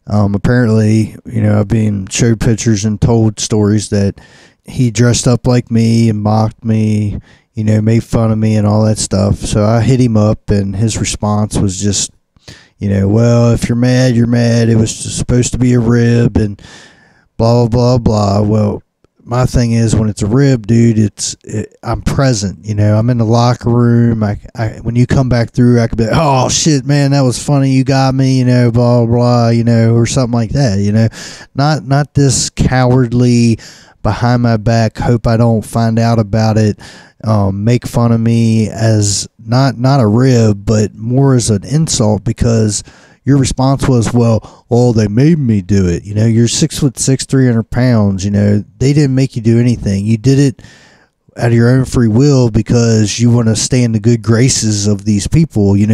apparently, I've been showed pictures and told stories that he dressed up like me and mocked me, made fun of me and all that stuff. So I hit him up, and his response was just, well, if you're mad, you're mad. It was just supposed to be a rib and blah, blah, blah, blah. Well, my thing is, when it's a rib, dude, I'm present. I'm in the locker room. I when you come back through, I could be like, oh shit, man, that was funny. You got me, blah, blah, or something like that. Not this cowardly, behind my back, hope I don't find out about it, make fun of me as not a rib, but more as an insult, because your response was, well, they made me do it. You're 6'6", 300 pounds. They didn't make you do anything. You did it out of your own free will because you want to stay in the good graces of these people. You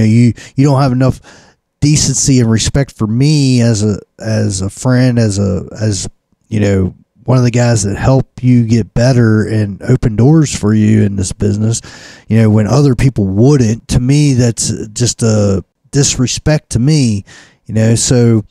don't have enough decency and respect for me as a friend, as one of the guys that help you get better and open doors for you in this business, when other people wouldn't. To me, that's just a disrespect to me, so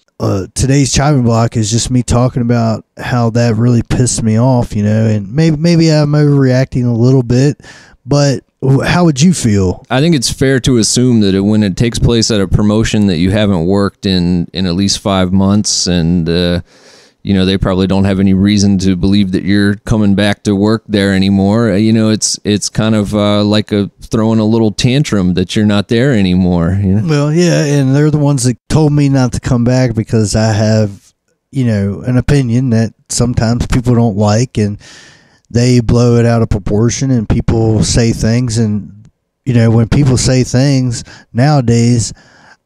today's chopping block is just me talking about how that really pissed me off, and maybe I'm overreacting a little bit, but how would you feel? I think it's fair to assume that when it takes place at a promotion that you haven't worked in at least 5 months, and they probably don't have any reason to believe that you're coming back to work there anymore. It's kind of like throwing a little tantrum that you're not there anymore. Well, yeah, and they're the ones that told me not to come back because I have, an opinion that sometimes people don't like, and they blow it out of proportion, and people say things, and when people say things nowadays,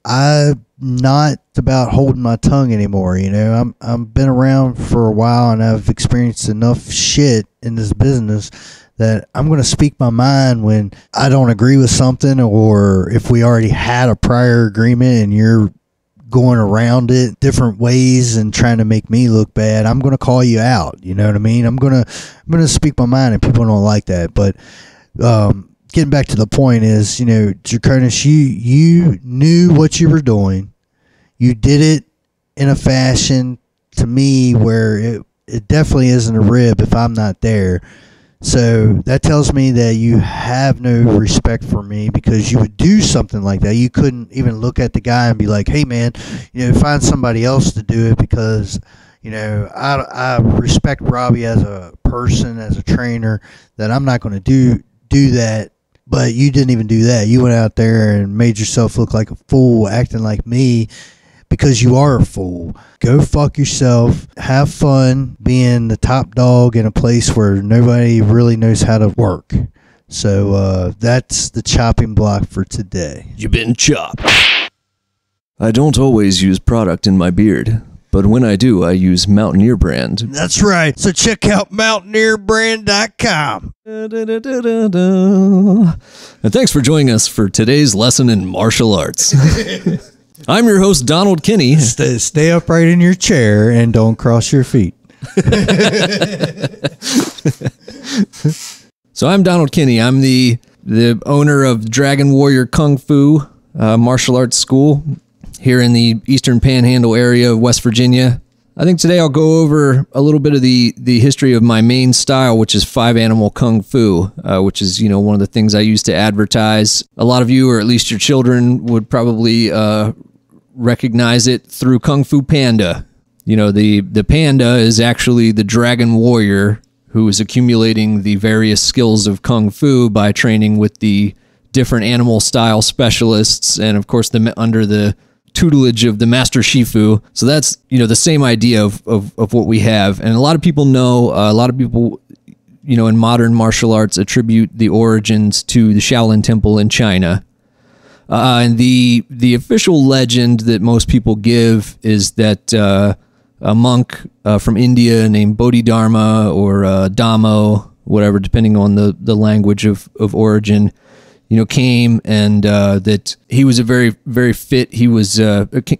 I'm not about holding my tongue anymore. I've been around for a while, and I've experienced enough shit in this business that I'm going to speak my mind when I don't agree with something, or if we already had a prior agreement and you're going around it different ways and trying to make me look bad. I'm going to call you out. You know what I mean? I'm going to speak my mind, and people don't like that. But getting back to the point is, Draconis, you knew what you were doing. You did it in a fashion, to me, where it definitely isn't a rib if I'm not there. So that tells me that you have no respect for me, because you would do something like that. You couldn't even look at the guy and be like, hey, man, find somebody else to do it, because, I respect Robbie as a person, as a trainer, that I'm not going to do that. But you didn't even do that. You went out there and made yourself look like a fool, acting like me, because you are a fool. Go fuck yourself. Have fun being the top dog in a place where nobody really knows how to work. So that's the chopping block for today. You've been chopped. I don't always use product in my beard, but when I do, I use Mountaineer brand. That's right. So check out mountaineerbrand.com. And thanks for joining us for today's lesson in martial arts. I'm your host, Donald Kinney. Stay upright in your chair and don't cross your feet. So I'm Donald Kinney. I'm the owner of Dragon Warrior Kung Fu martial arts school here in the Eastern Panhandle area of West Virginia. I think today I'll go over a little bit of the history of my main style, which is 5-animal Kung Fu, which is, one of the things I use to advertise. A lot of you, or at least your children, would probably recognize it through Kung Fu Panda. The panda is actually the Dragon Warrior who is accumulating the various skills of Kung Fu by training with the different animal style specialists, and of course under the tutelage of the Master Shifu. So that's, the same idea of what we have. And a lot of people know, a lot of people, in modern martial arts attribute the origins to the Shaolin Temple in China. And the official legend that most people give is that a monk from India named Bodhidharma or Damo, whatever, depending on the language of origin, came, and that he was a very, very fit. He was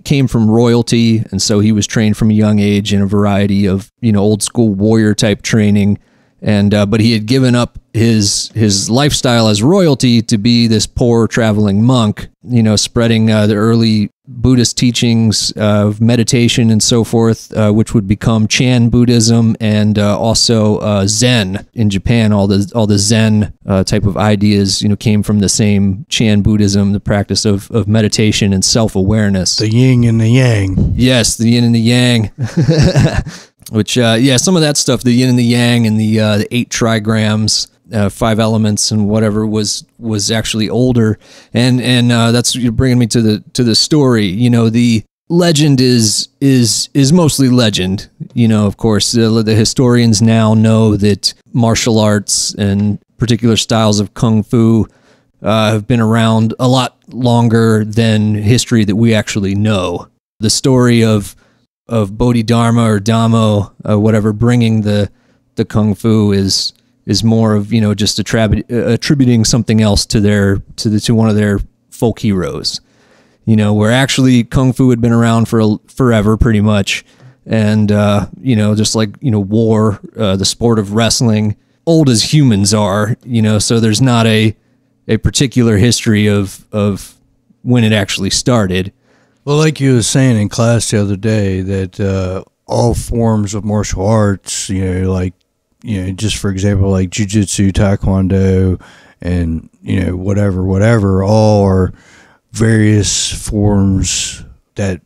came from royalty, and so he was trained from a young age in a variety of old school warrior type training, And but he had given up his lifestyle as royalty to be this poor traveling monk, spreading the early Buddhist teachings of meditation and so forth, which would become Chan Buddhism and also Zen in Japan. All the Zen type of ideas, came from the same Chan Buddhism, the practice of meditation and self-awareness. The yin and the yang. Yes, the yin and the yang. Which, some of that stuff, the yin and the yang and the 8 trigrams, 5 elements and whatever was actually older. And that's you're bringing me to the story. The legend is mostly legend. Of course, the historians now know that martial arts and particular styles of kung fu have been around a lot longer than history that we actually know. The story of Bodhidharma or Dhammo, whatever, bringing the kung fu is more of just attributing something else to one of their folk heroes, where actually kung fu had been around for forever pretty much, and just like war, the sport of wrestling, old as humans are, so there's not a particular history of when it actually started. Well, like you were saying in class the other day, that all forms of martial arts, just for example, like jiu-jitsu, taekwondo, and, whatever, all are various forms that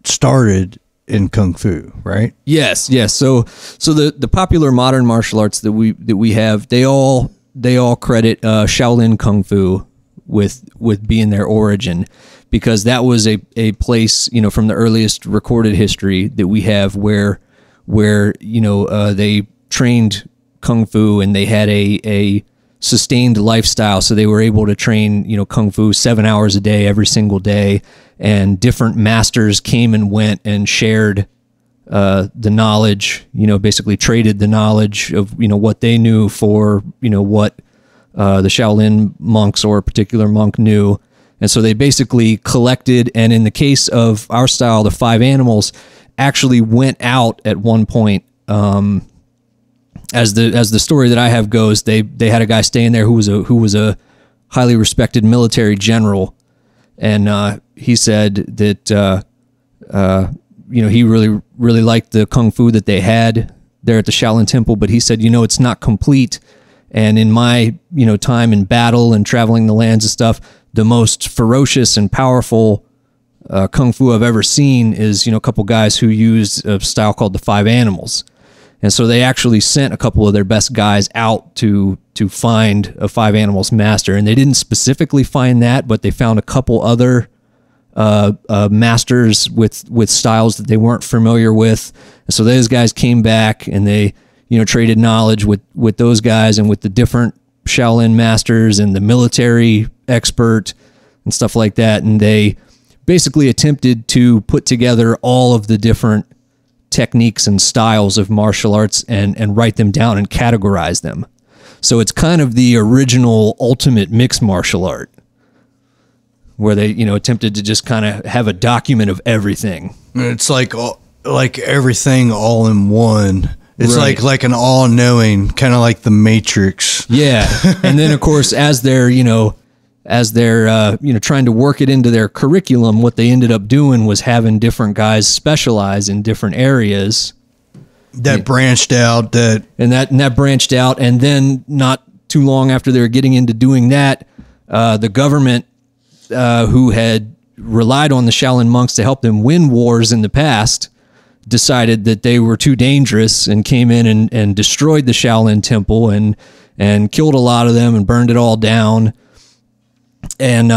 started in kung fu, right? Yes. So the popular modern martial arts that we have, they all credit Shaolin Kung Fu with being their origin, because that was a place, from the earliest recorded history that we have where they trained kung fu and they had a sustained lifestyle. So they were able to train, kung fu 7 hours a day, every single day. And different masters came and went and shared the knowledge, basically traded the knowledge of, what they knew for, what the Shaolin monks or a particular monk knew. And so they basically collected, and in the case of our style, the 5 animals actually went out at one point. As the story that I have goes, they had a guy staying there who was a highly respected military general, and he said that he really liked the kung fu that they had there at the Shaolin Temple, but he said, it's not complete. And in my time in battle and traveling the lands and stuff, the most ferocious and powerful kung fu I've ever seen is a couple guys who used a style called the 5 animals. And so they actually sent a couple of their best guys out to find a 5 animals master, and they didn't specifically find that, but they found a couple other masters with styles that they weren't familiar with. And so those guys came back and they traded knowledge with those guys and with the different Shaolin masters and the military expert and stuff like that. And they basically attempted to put together all of the different techniques and styles of martial arts and write them down and categorize them. So it's kind of the original ultimate mixed martial art, where they, attempted to just kind of have a document of everything. It's like everything all in one. It's Right. like an all-knowing, kind of like the Matrix. Yeah. And then of course, as they're trying to work it into their curriculum, what they ended up doing was having different guys specialize in different areas. That branched out. That branched out. And then not too long after they were getting into doing that, the government, who had relied on the Shaolin monks to help them win wars in the past, decided that they were too dangerous and came in and destroyed the Shaolin Temple and killed a lot of them and burned it all down. And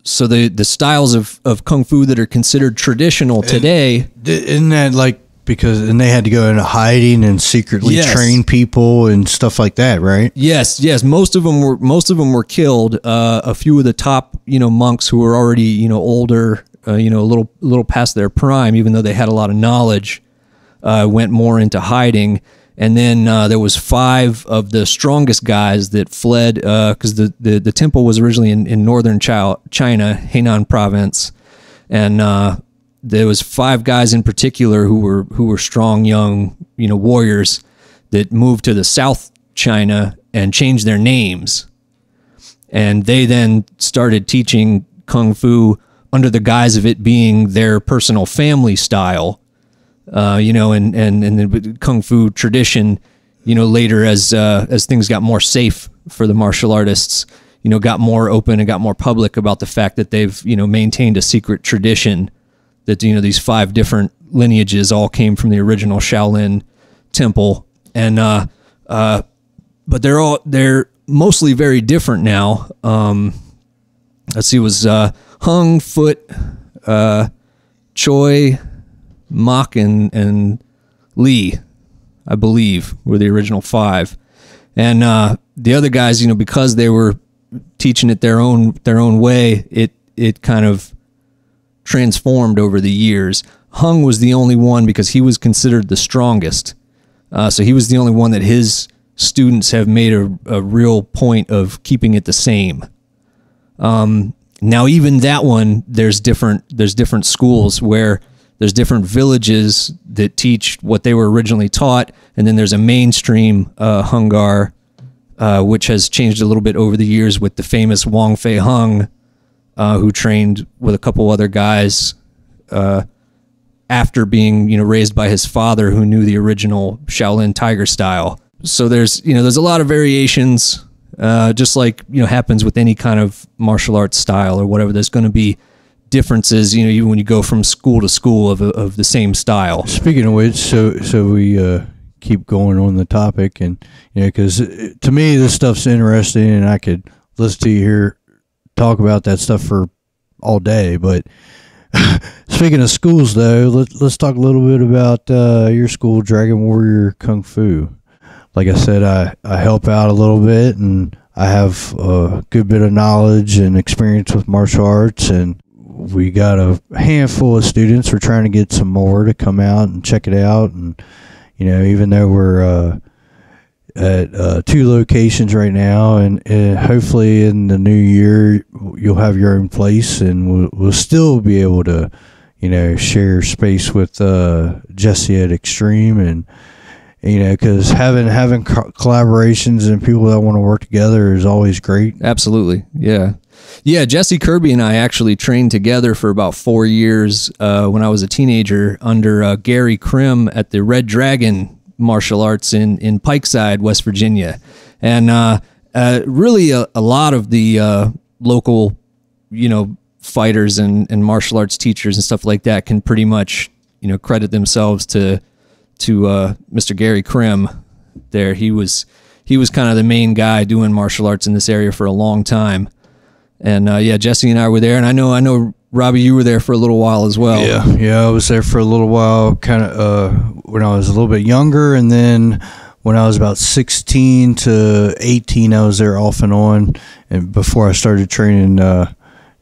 so the styles of kung fu that are considered traditional today, Isn't that like and they had to go into hiding and secretly train people and stuff like that, right? Yes. Most of them were killed. A few of the top monks who were already older, a little past their prime, even though they had a lot of knowledge, went more into hiding. And then there was 5 of the strongest guys that fled, because the temple was originally in northern China, Henan province, and there was 5 guys in particular who were strong young warriors that moved to the South China and changed their names. And they then started teaching Kung Fu under the guise of it being their personal family style, and the Kung Fu tradition, later as things got more safe for the martial artists, got more open and got more public about the fact that they've, maintained a secret tradition that, these 5 different lineages all came from the original Shaolin temple. And, but they're mostly very different now. Let's see, it was Hung, Foot, Choi, Mok, and Lee, I believe, were the original 5. And the other guys, because they were teaching it their own way, it kind of transformed over the years. Hung was the only one because he was considered the strongest. So he was the only one that his students have made a real point of keeping it the same. Now, even that one, there's different schools where there's different villages that teach what they were originally taught, and then there's a mainstream Hungar, which has changed a little bit over the years with the famous Wong Fei Hung, who trained with a couple other guys after being raised by his father, who knew the original Shaolin Tiger style. So there's a lot of variations, just like happens with any kind of martial arts style or whatever. There's going to be differences, even when you go from school to school of the same style. Speaking of which, so we keep going on the topic, and because to me this stuff's interesting, and I could listen to you here talk about that stuff for all day. But speaking of schools, though, let's talk a little bit about your school, Dragon Warrior Kung Fu. Like I said, I help out a little bit, and I have a good bit of knowledge and experience with martial arts, and we got a handful of students. We're trying to get some more to come out and check it out. And even though we're at 2 locations right now, and hopefully in the new year you'll have your own place, and we'll still be able to share space with Jesse at Extreme. And because having collaborations and people that want to work together is always great. Absolutely. Yeah. Jesse Kirby and I actually trained together for about 4 years when I was a teenager under Gary Krim at the Red Dragon Martial Arts in Pikeside, West Virginia. And really a lot of the local, fighters and martial arts teachers and stuff like that can pretty much, credit themselves to Mr. Gary Krim there. He was kind of the main guy doing martial arts in this area for a long time. And Jesse and I were there, and I know Robbie, you were there for a little while as well. Yeah, I was there for a little while, kind of when I was a little bit younger, and then when I was about 16 to 18, I was there off and on, and before I started training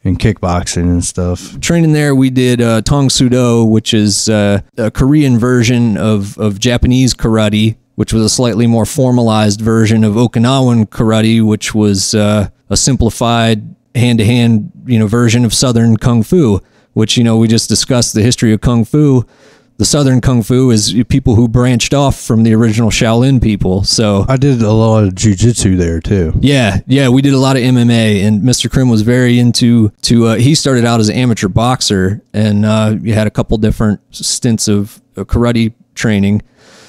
in kickboxing and stuff. Training there, we did Tong Sudo, which is a Korean version of Japanese karate, which was a slightly more formalized version of Okinawan karate, which was a simplified hand-to-hand version of Southern Kung Fu, which we just discussed the history of Kung Fu. The Southern Kung Fu is people who branched off from the original Shaolin people. So I did a lot of jiu-jitsu there too. Yeah, we did a lot of MMA, and Mr. Krim was very into he started out as an amateur boxer, and you had a couple different stints of karate training.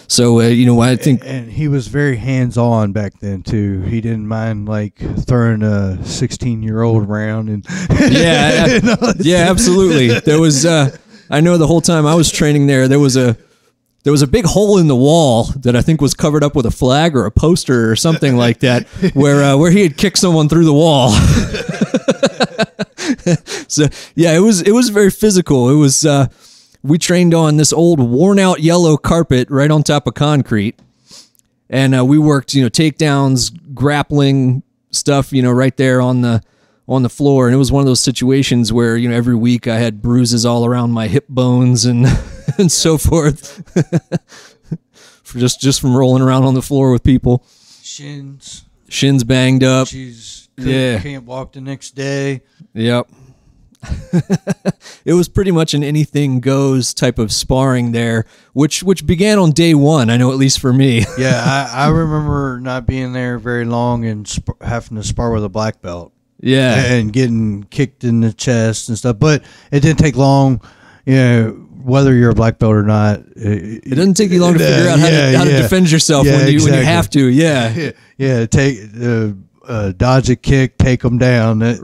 So, I think... And he was very hands-on back then, too. He didn't mind, throwing a 16-year-old around. And yeah, absolutely. There was... I know the whole time I was training there was a big hole in the wall that I think was covered up with a flag or a poster or something like that, where he had kicked someone through the wall. So, yeah, it was very physical. It was... we trained on this old worn-out yellow carpet right on top of concrete, and we worked, takedowns, grappling stuff, right there on the floor. And it was one of those situations where every week I had bruises all around my hip bones and and so forth, for just from rolling around on the floor with people. Shins banged up. Can't walk the next day. Yep. it was pretty much an anything goes type of sparring there, which began on day one. I know, at least for me. Yeah, I remember not being there very long and having to spar with a black belt. Yeah, and getting kicked in the chest and stuff. But it didn't take long, whether you're a black belt or not. It doesn't take you long to figure out how to defend yourself when you have to. Yeah, take dodge a kick, take them down. Right.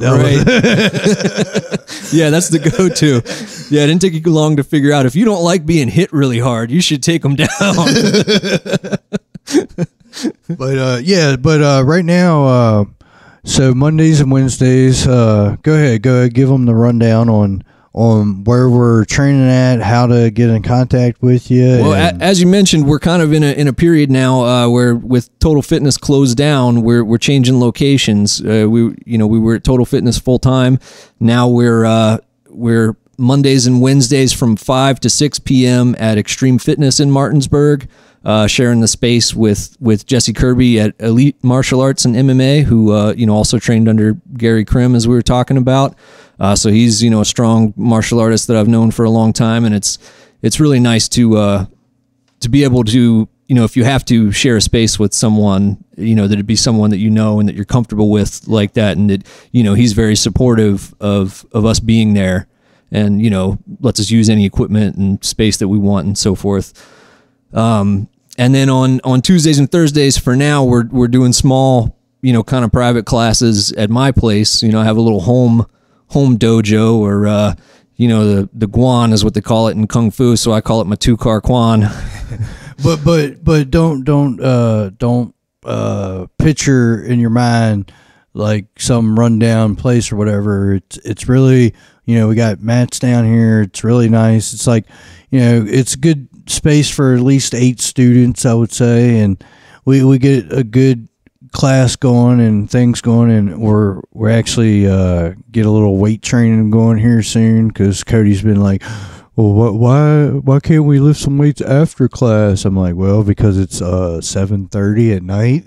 Yeah, that's the go-to. Yeah, it didn't take you long to figure out if you don't like being hit really hard, you should take them down. But right now, so Mondays and Wednesdays, go ahead, give them the rundown on where we're training at, how to get in contact with you. Well, as you mentioned, we're kind of in a period now where, with Total Fitness closed down, we're changing locations. We were at Total Fitness full time. Now we're Mondays and Wednesdays from 5 to 6 p.m. at Extreme Fitness in Martinsburg. Sharing the space with Jesse Kirby at Elite Martial Arts and MMA, who also trained under Gary Krim, as we were talking about. So he's a strong martial artist that I've known for a long time, and it's really nice to be able to, if you have to share a space with someone, that it'd be someone that and that you're comfortable with like that, and that he's very supportive of us being there, and lets us use any equipment and space that we want and so forth. And then on Tuesdays and Thursdays for now, we're doing small, kind of private classes at my place. I have a little home dojo, or, the guan is what they call it in Kung Fu. So I call it my 2-car quan. but don't picture in your mind like some rundown place or whatever. It's really, we got mats down here. It's really nice. It's like, it's good space for at least 8 students, I would say, and we get a good class going and things going, and we're actually get a little weight training going here soon, because Cody's been like, well, why can't we lift some weights after class? I'm like, well, because it's 7:30 at night.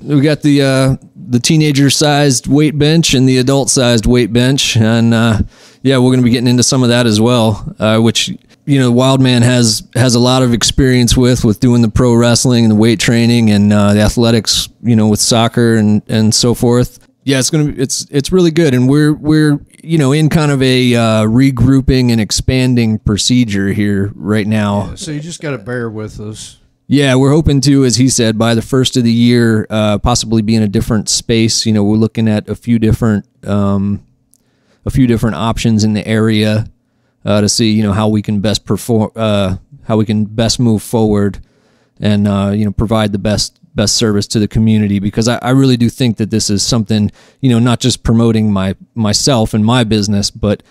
We got the teenager sized weight bench and the adult sized weight bench, and we're going to be getting into some of that as well, which Wildman has a lot of experience with doing the pro wrestling and the weight training and the athletics, with soccer and so forth. Yeah, it's really good, and we're in kind of a regrouping and expanding procedure here right now. Yeah, so you just got to bear with us. Yeah, we're hoping to, as he said, by the first of the year, possibly be in a different space. We're looking at a few different options in the area to see how we can best perform, how we can best move forward, and provide the best service to the community, because I really do think that this is something, not just promoting myself and my business, but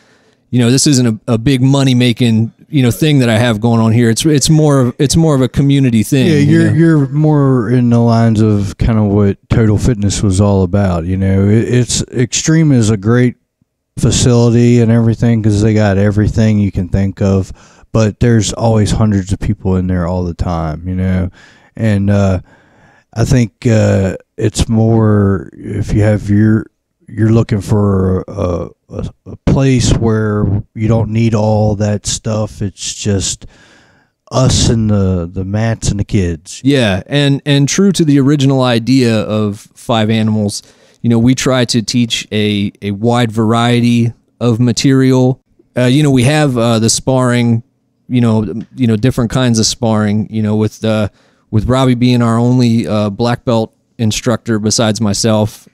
this isn't a big money making thing that I have going on here. It's more of a community thing. Yeah, you're more in the lines of kind of what Total Fitness was all about. It's Extreme is a great facility and everything, because they got everything you can think of, but there's always hundreds of people in there all the time, and I think it's more if you have you're looking for a place where you don't need all that stuff. It's just us and the mats and the kids. Yeah, and true to the original idea of 5 Animals, we try to teach a wide variety of material. We have the sparring, different kinds of sparring, with Robbie being our only black belt instructor besides myself.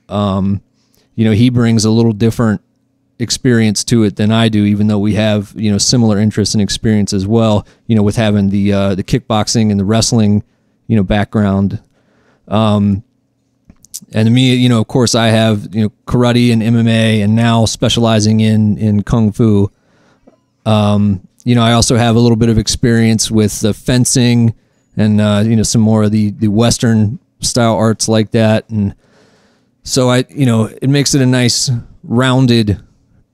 He brings a little different experience to it than I do, even though we have, similar interests and experience as well, with having the kickboxing and the wrestling, background. And me, of course, I have, karate and MMA, and now specializing in Kung Fu. I also have a little bit of experience with the fencing and, some more of the Western style arts like that. And so it makes it a nice rounded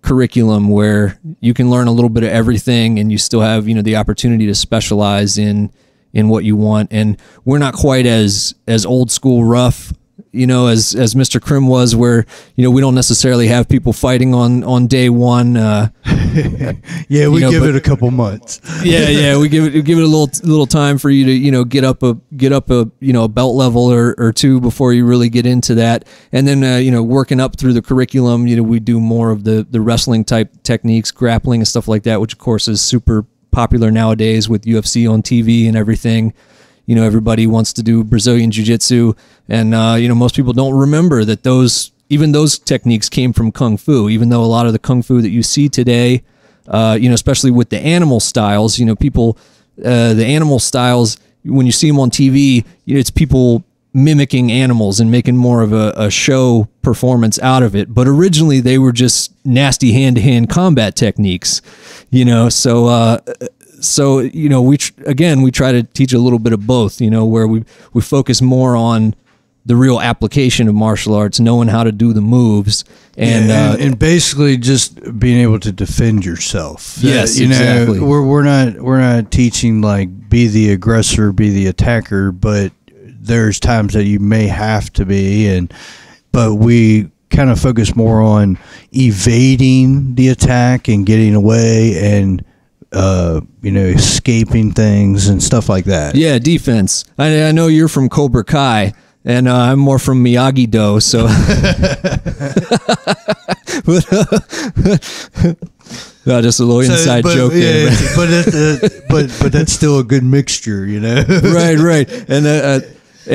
curriculum where you can learn a little bit of everything, and you still have, the opportunity to specialize in what you want. And we're not quite as old school rough as Mr. Krim was, where we don't necessarily have people fighting on day one. Yeah, we give it a couple months. Yeah, we give it a little time for you to get up a belt level or two before you really get into that, and then working up through the curriculum. We do more of the wrestling type techniques, grappling and stuff like that, which of course is super popular nowadays with UFC on TV and everything. Everybody wants to do Brazilian Jiu-Jitsu, and most people don't remember that those techniques came from Kung Fu, even though a lot of the Kung Fu that you see today, especially with the animal styles, the animal styles, when you see them on TV, it's people mimicking animals and making more of a show performance out of it. But originally they were just nasty hand-to-hand combat techniques, So we try to teach a little bit of both, where we focus more on the real application of martial arts, knowing how to do the moves, and basically just being able to defend yourself. Yes, exactly. We're not teaching like be the aggressor, be the attacker, but there's times that you may have to be, but we kind of focus more on evading the attack and getting away and escaping things and stuff like that. Yeah, defense. I know you're from Cobra Kai, and I'm more from Miyagi-Do, so... just a little inside joke there. But that's still a good mixture, Right. And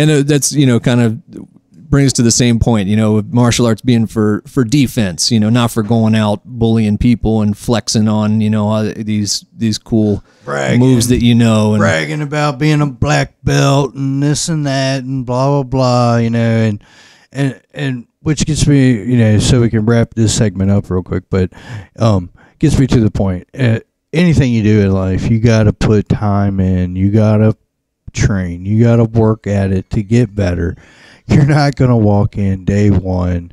that's, kind of brings us to the same point, with martial arts being for defense, not for going out bullying people and flexing on, these cool moves that and bragging about being a black belt and this and that and blah blah blah, and which gets me, so we can wrap this segment up real quick, but gets me to the point. Anything you do in life, you got to put time in, you got to train, you got to work at it to get better. You're not going to walk in day one,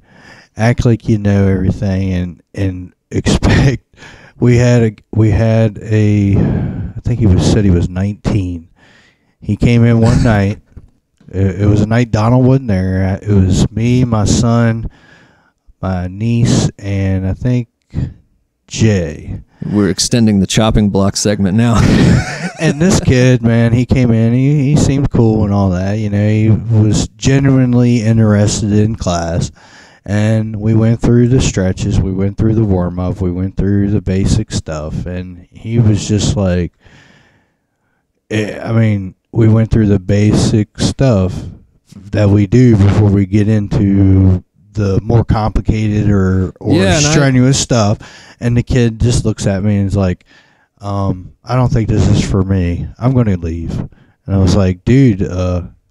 act like you know everything, and expect. We had a I think said he was 19. He came in one night. It was a night Donald wasn't there. It was me, my son, my niece, and I think Jay. We're extending the chopping block segment now. And this kid, man, he came in, he seemed cool and all that, he was genuinely interested in class, and we went through the stretches, we went through the warm-up, we went through the basic stuff, and he was just like, we went through the basic stuff that we do before we get into the more complicated or strenuous stuff, and the kid just looks at me and is like, I don't think this is for me. I'm going to leave. And I was like, dude,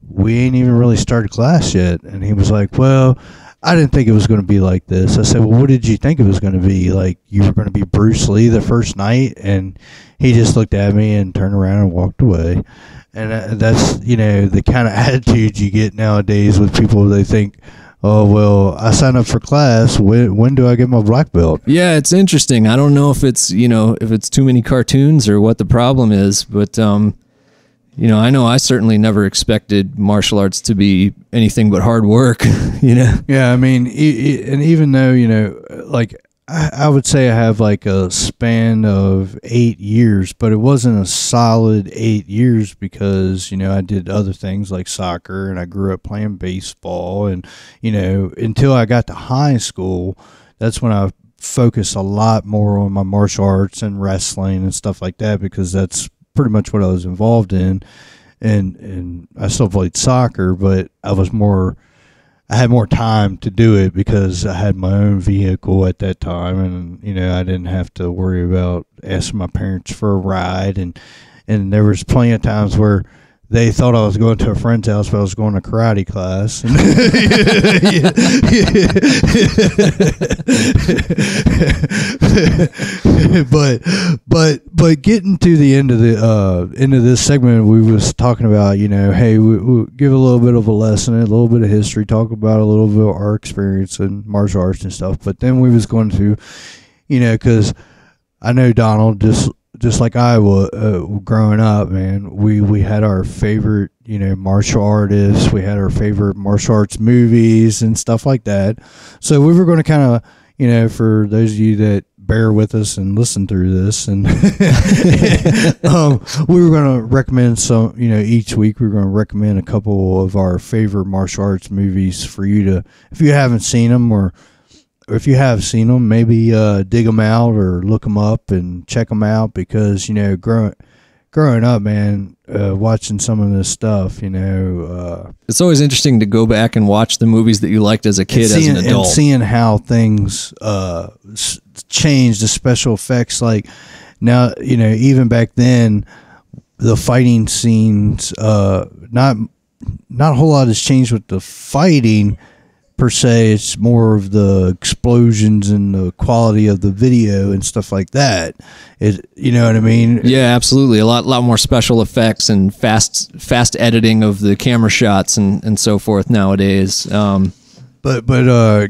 we ain't even really started class yet. And he was like, well, I didn't think it was going to be like this. I said, well, what did you think it was going to be? Like, you were going to be Bruce Lee the first night? And he just looked at me and turned around and walked away. And that's, the kind of attitude you get nowadays with people. They think, oh, well, I signed up for class. When do I get my black belt? Yeah, it's interesting. I don't know if it's, if it's too many cartoons or what the problem is, but, I know I certainly never expected martial arts to be anything but hard work, Yeah, and even though, like, I would say I have like a span of 8 years, but it wasn't a solid 8 years because, I did other things like soccer and I grew up playing baseball. And, until I got to high school, that's when I focused a lot more on my martial arts and wrestling and stuff like that, because that's pretty much what I was involved in. And I still played soccer, but I had more time to do it because I had my own vehicle at that time, and I didn't have to worry about asking my parents for a ride, and there was plenty of times where they thought I was going to a friend's house, but I was going to karate class. but getting to the end of this segment, we was talking about, hey, we give a little bit of a lesson, a little bit of history, talk about a little bit of our experience in martial arts and stuff. But then we was going to, because I know Donald just like I was growing up, man, we had our favorite, martial artists. We had our favorite martial arts movies and stuff like that. So we were going to kind of, for those of you that bear with us and listen through this, and we were going to recommend some, each week we were going to recommend a couple of our favorite martial arts movies for you to, if you haven't seen them, or if you have seen them, maybe dig them out or look them up and check them out, because growing up, man, watching some of this stuff, it's always interesting to go back and watch the movies that you liked as a kid, as an adult, and seeing how things changed, the special effects. Like now, even back then, the fighting scenes, not a whole lot has changed with the fighting per se. It's more of the explosions and the quality of the video and stuff like that. You know what I mean? Yeah, absolutely. A lot more special effects and fast editing of the camera shots and so forth nowadays. But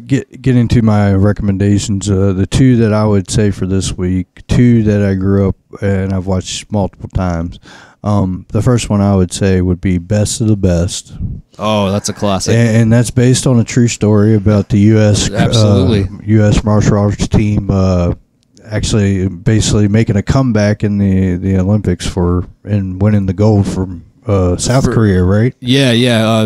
getting to my recommendations, the two that I would say for this week, two that I grew up and I've watched multiple times. The first one I would say would be Best of the Best. Oh, that's a classic. And that's based on a true story about the U.S. U.S. martial arts team actually basically making a comeback in the Olympics and winning the gold from South Korea, right? Yeah.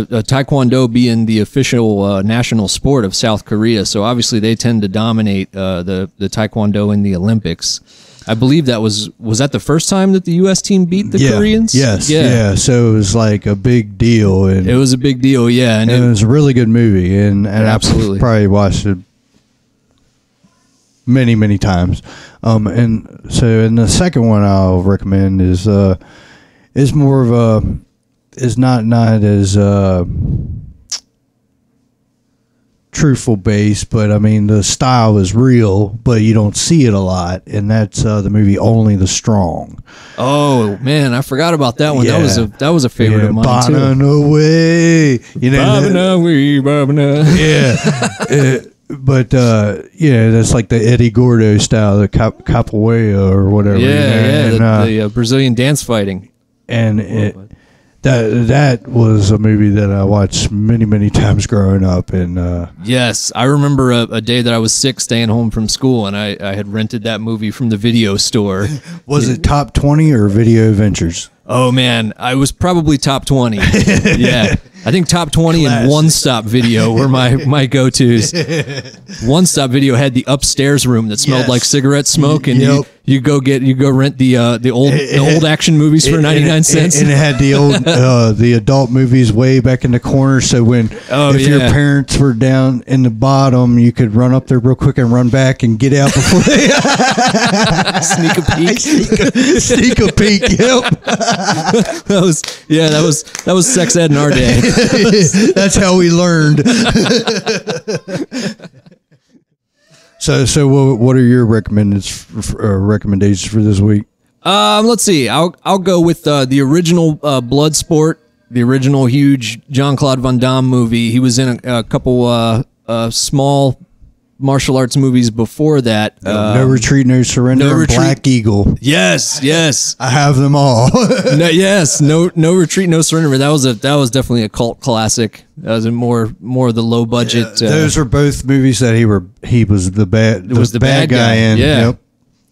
Taekwondo being the official national sport of South Korea, so obviously they tend to dominate the Taekwondo in the Olympics. I believe that was that the first time that the U.S. team beat the Koreans? Yes. Yeah. So it was like a big deal. And it was a big deal, yeah. And it was a really good movie. And absolutely. I probably watched it many, many times. And the second one I'll recommend is more of a, is not as truthful base, but I mean the style is real, but you don't see it a lot, and that's the movie Only the Strong. Oh man, I forgot about that one. Yeah. That was a favorite of mine too. Away, yeah. But that's like the Eddie Gordo style, the capoeira or whatever. The Brazilian dance fighting. And that was a movie that I watched many, many times growing up. And yes, I remember a day that I was sick, staying home from school, and I had rented that movie from the video store. Was it top 20 or Video Adventures? Oh man, I was probably top 20. Yeah, I think top 20 and One Stop Video were my go-tos. One Stop Video had the upstairs room that smelled like cigarette smoke, and you go rent the old action movies for 99 cents. And it had the old the adult movies way back in the corner. So if your parents were down in the bottom, you could run up there real quick and run back and get out before they sneak a peek. Sneak a peek. Yep. that was sex ed in our day. That's how we learned. So what are your recommendations for this week? Let's see. I'll go with the original Bloodsport, the original huge Jean-Claude Van Damme movie. He was in a couple small martial arts movies before that. No Retreat, No Surrender, and Black Eagle. Yes. I have them all. No Retreat, No Surrender. That was definitely a cult classic. That was more of the low budget. Those are both movies that he was the bad guy in. Yeah. Yep.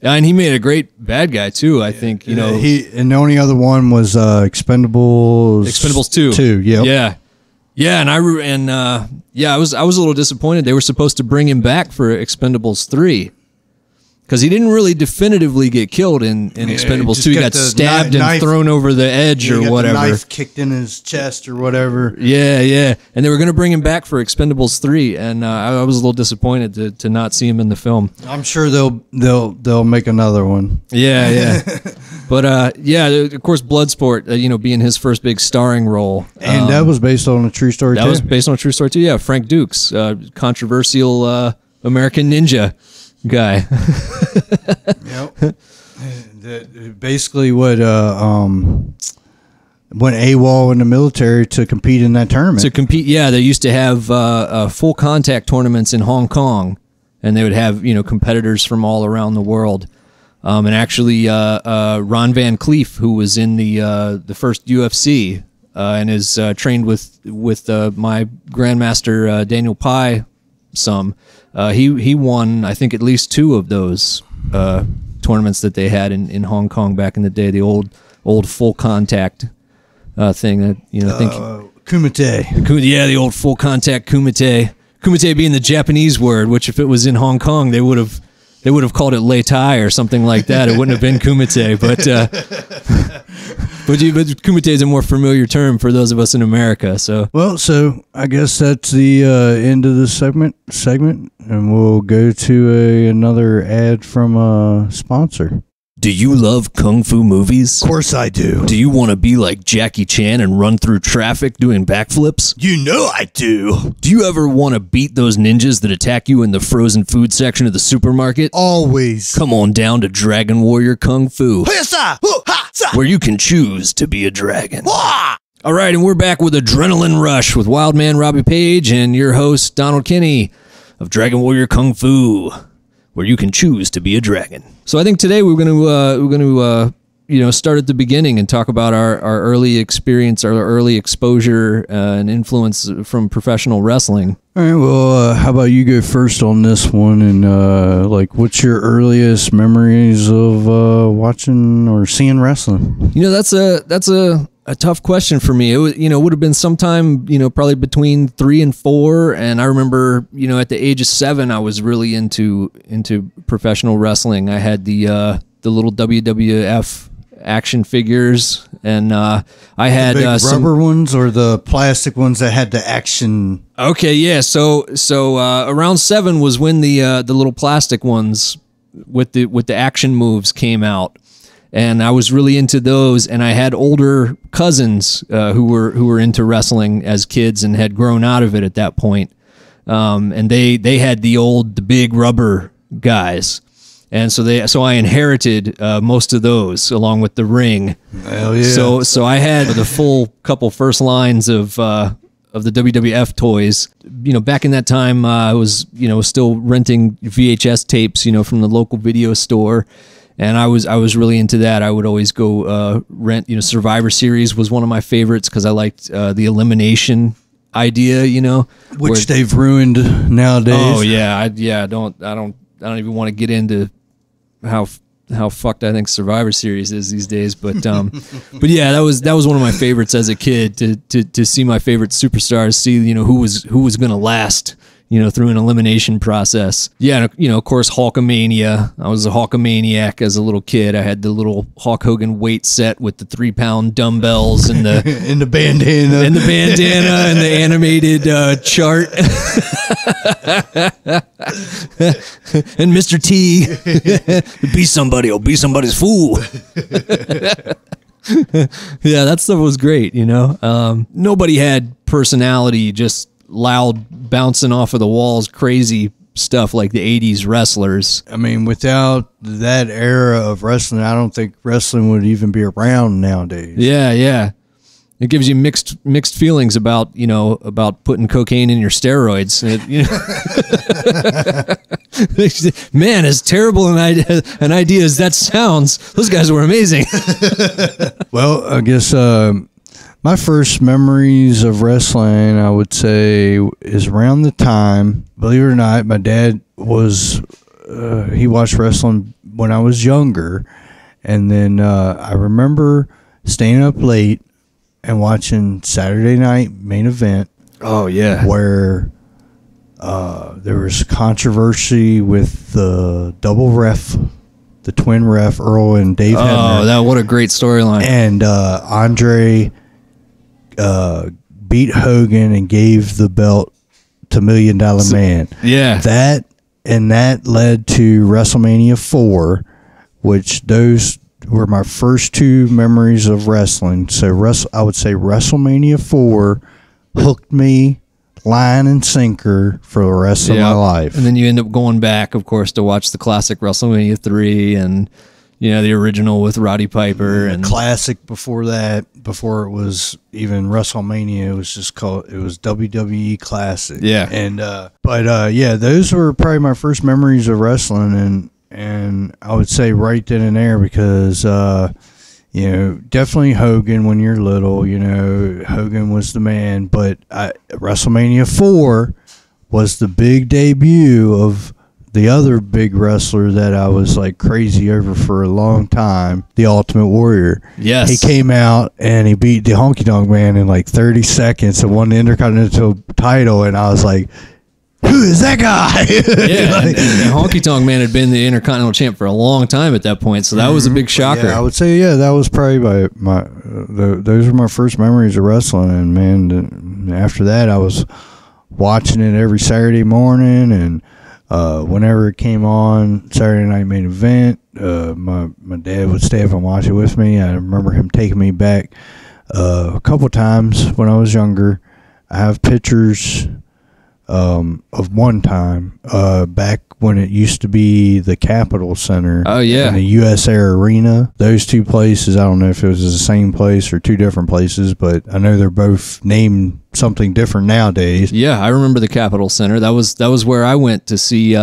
And he made a great bad guy too. I think and the only other one was Expendables. Expendables 2. 2. Yep. Yeah, and I was a little disappointed. They were supposed to bring him back for Expendables 3 because he didn't really definitively get killed in Expendables 2. He got stabbed and thrown over the edge or whatever. The knife kicked in his chest or whatever. Yeah. And they were going to bring him back for Expendables 3, and I was a little disappointed to not see him in the film. I'm sure they'll make another one. Yeah. But of course, Bloodsport, being his first big starring role, and that was based on a true story. That was based on a true story too. Yeah, Frank Dukes, controversial American ninja guy. Yep. Basically, what went AWOL in the military to compete in that tournament. They used to have full contact tournaments in Hong Kong, and they would have competitors from all around the world. And actually, Ron Van Cleef, who was in the first UFC and is trained with my grandmaster Daniel Pai, he won, I think, at least 2 of those tournaments that they had in Hong Kong back in the day. The old full contact thing that I think Kumite. Yeah, the old full contact kumite. Kumite being the Japanese word, which if it was in Hong Kong, they would have called it Lei Tai or something like that. It wouldn't have been kumite, but kumite is a more familiar term for those of us in America. So I guess that's the end of the segment, and we'll go to another ad from a sponsor. Do you love kung fu movies? Of course I do. Do you want to be like Jackie Chan and run through traffic doing backflips? You know I do. Do you ever want to beat those ninjas that attack you in the frozen food section of the supermarket? Always. Come on down to Dragon Warrior Kung Fu, where you can choose to be a dragon. All right, and we're back with Adrenaline Rush with Wildman Robbie Paige and your host, Donald Kinney of Dragon Warrior Kung Fu, where you can choose to be a dragon. So I think today we're going to start at the beginning and talk about our early experience, our early exposure and influence from professional wrestling. All right, well, how about you go first on this one, and what's your earliest memories of watching or seeing wrestling? That's a tough question for me. It would have been sometime, probably between 3 and 4. And I remember, at the age of 7, I was really into professional wrestling. I had the little WWF action figures, and I had the big rubber ones or the plastic ones that had the action. Okay, yeah. So around 7 was when the little plastic ones with the action moves came out. And I was really into those, and I had older cousins who were into wrestling as kids and had grown out of it at that point. And they had the big rubber guys, and so I inherited most of those along with the ring. Hell yeah! So I had the full couple first lines of the WWF toys. Back in that time, I was still renting VHS tapes from the local video store. And I was really into that. I would always go rent. Survivor Series was one of my favorites because I liked the elimination idea. Which they've ruined nowadays. Oh yeah, I don't even want to get into how fucked I think Survivor Series is these days. But but yeah, that was one of my favorites as a kid to see my favorite superstars, see who was gonna last. Through an elimination process. Yeah, and, of course, Hulkamania. I was a Hulkamaniac as a little kid. I had the little Hulk Hogan weight set with the 3-pound dumbbells and the and the bandana and the animated chart. And Mr. T, be somebody or be somebody's fool. Yeah, that stuff was great. Nobody had personality, just loud, bouncing off of the walls, crazy stuff like the 80s wrestlers. I mean, without that era of wrestling, I don't think wrestling would even be around nowadays. Yeah. It gives you mixed feelings about putting cocaine in your steroids. Man, as terrible an idea as that sounds, those guys were amazing. Well, I guess my first memories of wrestling, I would say, is around the time, believe it or not, my dad he watched wrestling when I was younger. And then I remember staying up late and watching Saturday Night Main Event. Oh, yeah. Where there was controversy with the double ref, the twin ref, Earl and Dave Hebner. What a great storyline. And Andre beat Hogan and gave the belt to $1 Million Man. Yeah. That led to WrestleMania 4, which those were my first 2 memories of wrestling. So I would say WrestleMania 4 hooked me line and sinker for the rest of my life. And then you end up going back, of course, to watch the classic WrestleMania 3 and the original with Roddy Piper and classic before that, before it was even WrestleMania, it was WWE Classic. Yeah. And but those were probably my first memories of wrestling, and I would say right then and there because definitely Hogan when you're little. Hogan was the man, but WrestleMania 4 was the big debut of the other big wrestler that I was like crazy over for a long time, the Ultimate Warrior. Yes. He came out and he beat the Honky Tonk Man in like 30 seconds and won the Intercontinental title, and I was like, who is that guy? Yeah, and Honky Tonk Man had been the Intercontinental champ for a long time at that point, so that was a big shocker. Yeah, I would say, that was probably those were my first memories of wrestling, and man, after that I was watching it every Saturday morning, and whenever it came on, Saturday Night Main Event, my dad would stay up and watch it with me. I remember him taking me back a couple times when I was younger. I have pictures of one time back when it used to be the Capitol Center. Oh, yeah. And the US Air Arena. Those two places, I don't know if it was the same place or two different places, but I know they're both named something different nowadays. Yeah, I remember the Capitol Center. That was where I went to see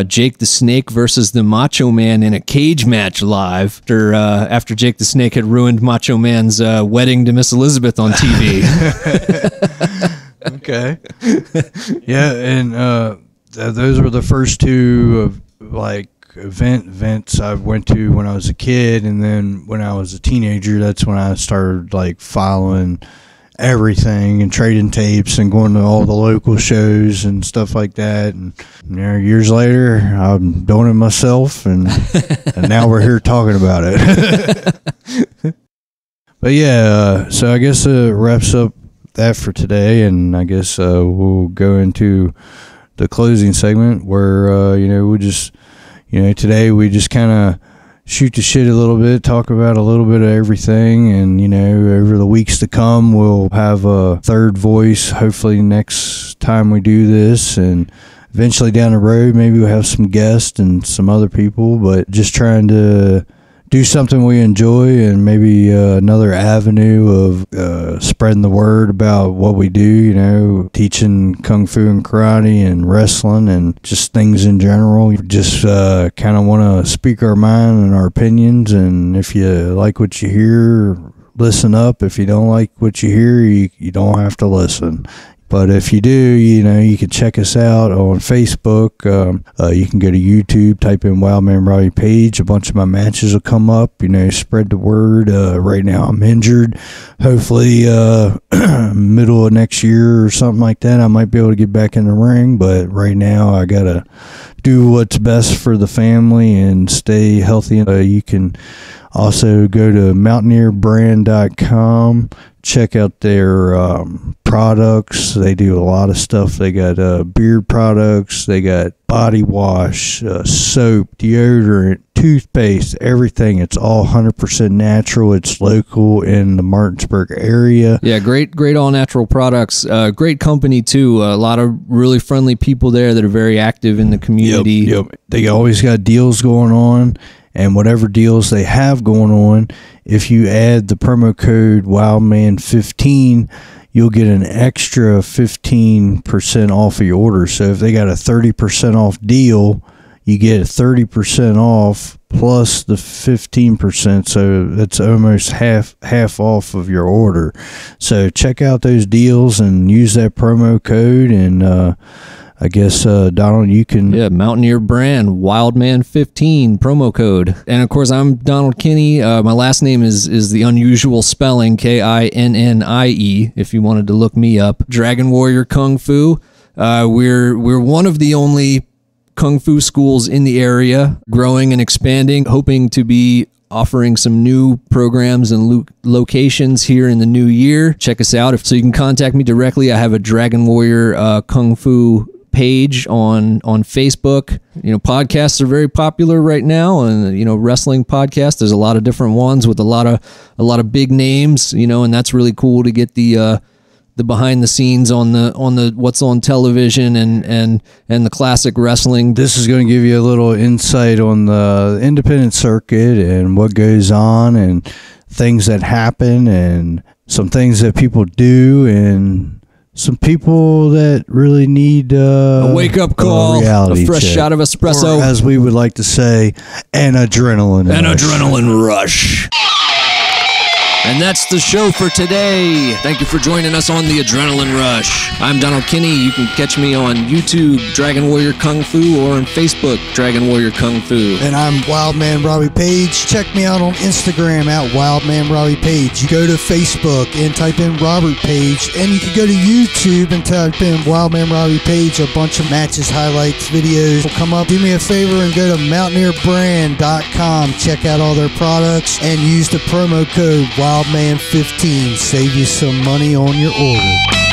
Jake the Snake versus the Macho Man in a cage match live after Jake the Snake had ruined Macho Man's wedding to Miss Elizabeth on TV. Okay. Yeah, and those were the first two of like events I went to when I was a kid, and then when I was a teenager, that's when I started like following everything and trading tapes and going to all the local shows and stuff like that. And years later, I'm doing it myself, and now we're here talking about it. But yeah, so I guess it wraps up that for today, and I guess we'll go into the closing segment where we'll just today we just kind of shoot the shit a little bit, talk about a little bit of everything, and over the weeks to come we'll have a third voice hopefully next time we do this, and eventually down the road maybe we'll have some guests and some other people, but just trying to do something we enjoy, and maybe another avenue of spreading the word about what we do, teaching kung fu and karate and wrestling and just things in general. Just kind of want to speak our mind and our opinions, and if you like what you hear, listen up. If you don't like what you hear, you don't have to listen. But if you do, you can check us out on Facebook. You can go to YouTube, type in Wildman Robbie Paige. A bunch of my matches will come up. Spread the word. Right now I'm injured. Hopefully middle of next year or something like that, I might be able to get back in the ring. But right now I got to do what's best for the family and stay healthy. You can also go to mountaineerbrand.com. Check out their products. They do a lot of stuff. They got beard products. They got body wash, soap, deodorant, toothpaste, everything. It's all 100% natural. It's local in the Martinsburg area. Yeah, great all natural products. Great company too. A lot of really friendly people there that are very active in the community. Yep. They always got deals going on. And whatever deals they have going on, if you add the promo code Wildman15, you'll get an extra 15% off of your order. So if they got a 30% off deal, you get 30% off plus the 15%. So that's almost half off of your order. So check out those deals and use that promo code, and I guess, Donald, you can... Yeah, Mountaineer Brand, Wildman15, promo code. And, of course, I'm Donald Kinney. My last name is the unusual spelling, Kinnie, if you wanted to look me up. Dragon Warrior Kung Fu. We're one of the only Kung Fu schools in the area, growing and expanding, hoping to be offering some new programs and locations here in the new year. Check us out. So you can contact me directly. I have a Dragon Warrior Kung Fu page on Facebook. Podcasts are very popular right now, and wrestling podcasts, there's a lot of different ones with a lot of big names, and that's really cool to get the behind the scenes on the what's on television and the classic wrestling. This is going to give you a little insight on the independent circuit and what goes on and things that happen and some things that people do and some people that really need a wake-up call, a fresh shot of espresso, or, as we would like to say, an adrenaline rush. And that's the show for today. Thank you for joining us on the Adrenaline Rush. I'm Donald Kinney. You can catch me on YouTube, Dragon Warrior Kung Fu, or on Facebook, Dragon Warrior Kung Fu. And I'm Wildman Robbie Paige. Check me out on Instagram at Wildman Robbie Paige. You go to Facebook and type in Robert Page, and you can go to YouTube and type in Wildman Robbie Page. A bunch of matches, highlights, videos will come up. Do me a favor and go to MountaineerBrand.com. Check out all their products and use the promo code Wildman15. Save you some money on your order.